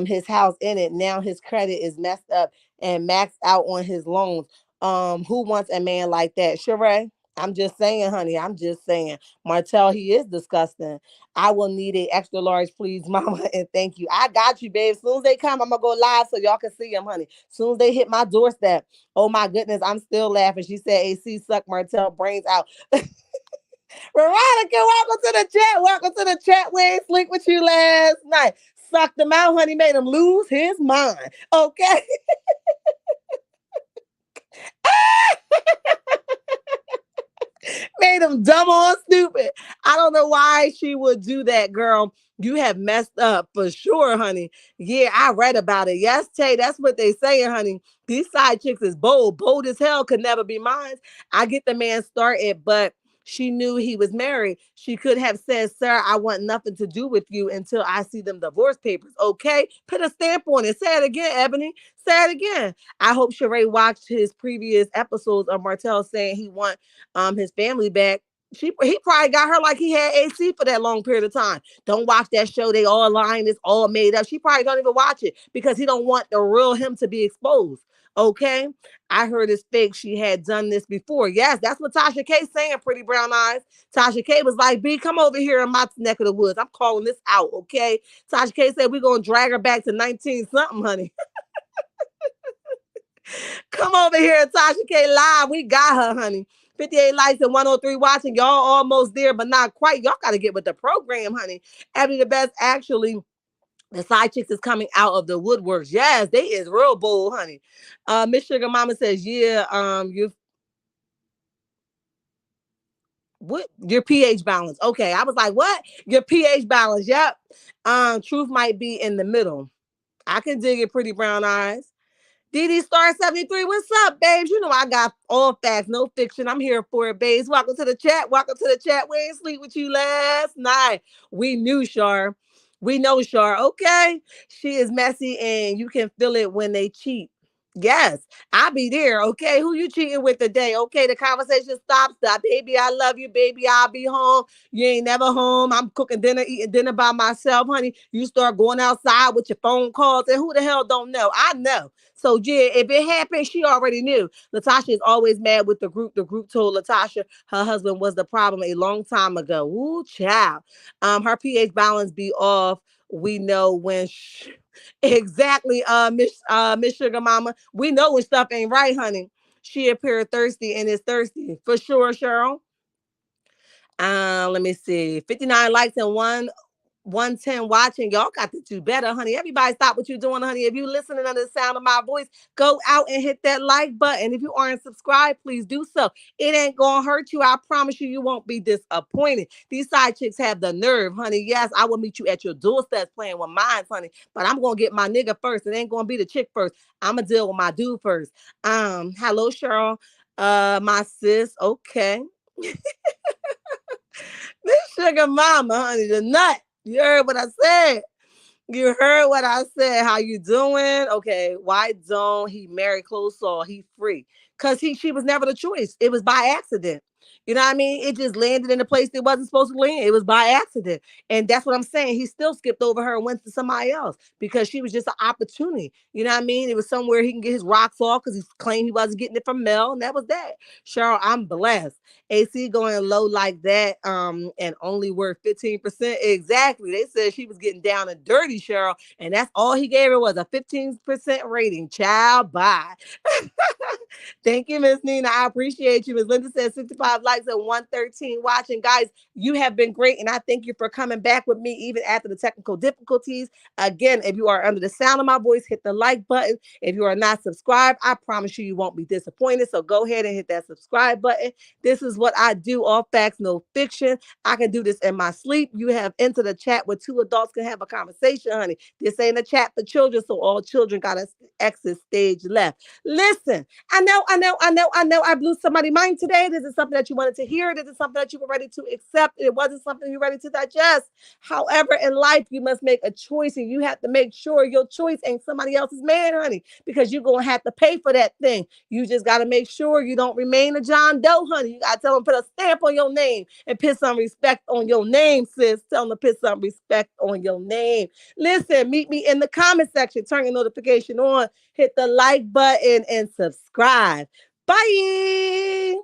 his house in it? Now his credit is messed up and maxed out on his loans. Who wants a man like that? Sheree? I'm just saying, honey. I'm just saying. Martell, he is disgusting. I will need a extra large, please, mama, and thank you. I got you, babe. As soon as they come, I'm gonna go live so y'all can see them, honey. As soon as they hit my doorstep. Oh my goodness, I'm still laughing. She said AC suck Martell brains out. Veronica, welcome to the chat. Welcome to the chat. We ain't sleep with you last night. Sucked him out, honey. Made him lose his mind. Okay. Made him dumb on stupid. I don't know why she would do that, girl. You have messed up for sure, honey. Yeah, I read about it. Yes, Tay, that's what they saying, honey. These side chicks is bold. Bold as hell, could never be mine. I get the man started, but she knew he was married. She could have said, sir, I want nothing to do with you until I see them divorce papers. Okay? Put a stamp on it. Say it again, Ebony. Say it again. I hope Sheree watched his previous episodes of Martell saying he want his family back. He probably got her like he had AC for that long period of time. Don't watch that show. They all lying. It's all made up. She probably don't even watch it because he don't want the real him to be exposed. Okay. I heard it's fake. She had done this before. Yes, that's what TashaK saying, pretty brown eyes. TashaK was like, B, come over here in my neck of the woods. I'm calling this out. Okay. TashaK said we're going to drag her back to 19 something, honey. Come over here, TashaK live. We got her, honey. 58 likes and 103 watching. Y'all almost there, but not quite. Y'all got to get with the program, honey. Abby the best, actually. The side chicks is coming out of the woodworks. Yes, they is real bold, honey. Miss Sugar Mama says, yeah, what your pH balance. Okay. I was like, what? Your pH balance. Yep. Truth might be in the middle. I can dig it, pretty brown eyes. DD Star 73, what's up, babes? You know I got all facts, no fiction. I'm here for it, babes. Welcome to the chat. Welcome to the chat. We ain't sleep with you last night. We knew, Shar. We know, Shar. Okay. She is messy and you can feel it when they cheat. Yes, I'll be there. Okay. Who you cheating with today? Okay. The conversation stops. Stop. Baby, I love you. Baby, I'll be home. You ain't never home. I'm cooking dinner, eating dinner by myself, honey. You start going outside with your phone calls, and who the hell don't know? I know. So yeah, if it happened, she already knew. Latasha is always mad with the group. The group told Latasha her husband was the problem a long time ago. Ooh, child. Her pH balance be off. We know when exactly, Miss Sugar Mama. We know when stuff ain't right, honey. She appeared thirsty and is thirsty. For sure, Cheryl. Let me see. 59 likes and 110 watching. Y'all got to do better, honey. Everybody stop what you're doing, honey. If you listening under the sound of my voice, go out and hit that like button. If you aren't subscribed, please do so. It ain't gonna hurt you. I promise you, you won't be disappointed. These side chicks have the nerve, honey. Yes, I will meet you at your doorstep playing with mine, honey. But I'm gonna get my nigga first. It ain't gonna be the chick first. I'm gonna deal with my dude first. Hello, Cheryl. My sis. Okay. This Sugar Mama, honey, the nut. You heard what I said. You heard what I said. How you doing? Okay. Why don't he marry Close Saw? He free. Cause she was never the choice. It was by accident. You know what I mean? It just landed in a place it wasn't supposed to land. It was by accident. And that's what I'm saying. He still skipped over her and went to somebody else because she was just an opportunity. You know what I mean? It was somewhere he can get his rocks off because he claimed he wasn't getting it from Mel, and that was that. Cheryl, I'm blessed. AC going low like that, and only worth 15%. Exactly. They said she was getting down and dirty, Cheryl, and that's all he gave her was a 15% rating. Child, bye. Thank you, Miss Nina. I appreciate you. Miss Linda says 65 likes and 113 watching. Guys, you have been great, and I thank you for coming back with me even after the technical difficulties. Again, if you are under the sound of my voice, hit the like button. If you are not subscribed, I promise you, you won't be disappointed. So go ahead and hit that subscribe button. This is what I do, all facts, no fiction. I can do this in my sleep. You have entered a chat where two adults can have a conversation, honey. This ain't a chat for children, so all children got to exit stage left. Listen, I know. I blew somebody's mind today. This is something that you wanted to hear. This is something that you were ready to accept. It wasn't something you're ready to digest. However, in life, you must make a choice, and you have to make sure your choice ain't somebody else's man, honey, because you're going to have to pay for that thing. You just got to make sure you don't remain a John Doe, honey. You got to tell them, put a stamp on your name and put some respect on your name, sis. Tell them to put some respect on your name. Listen, meet me in the comment section. Turn your notification on. Hit the like button and subscribe. Bye.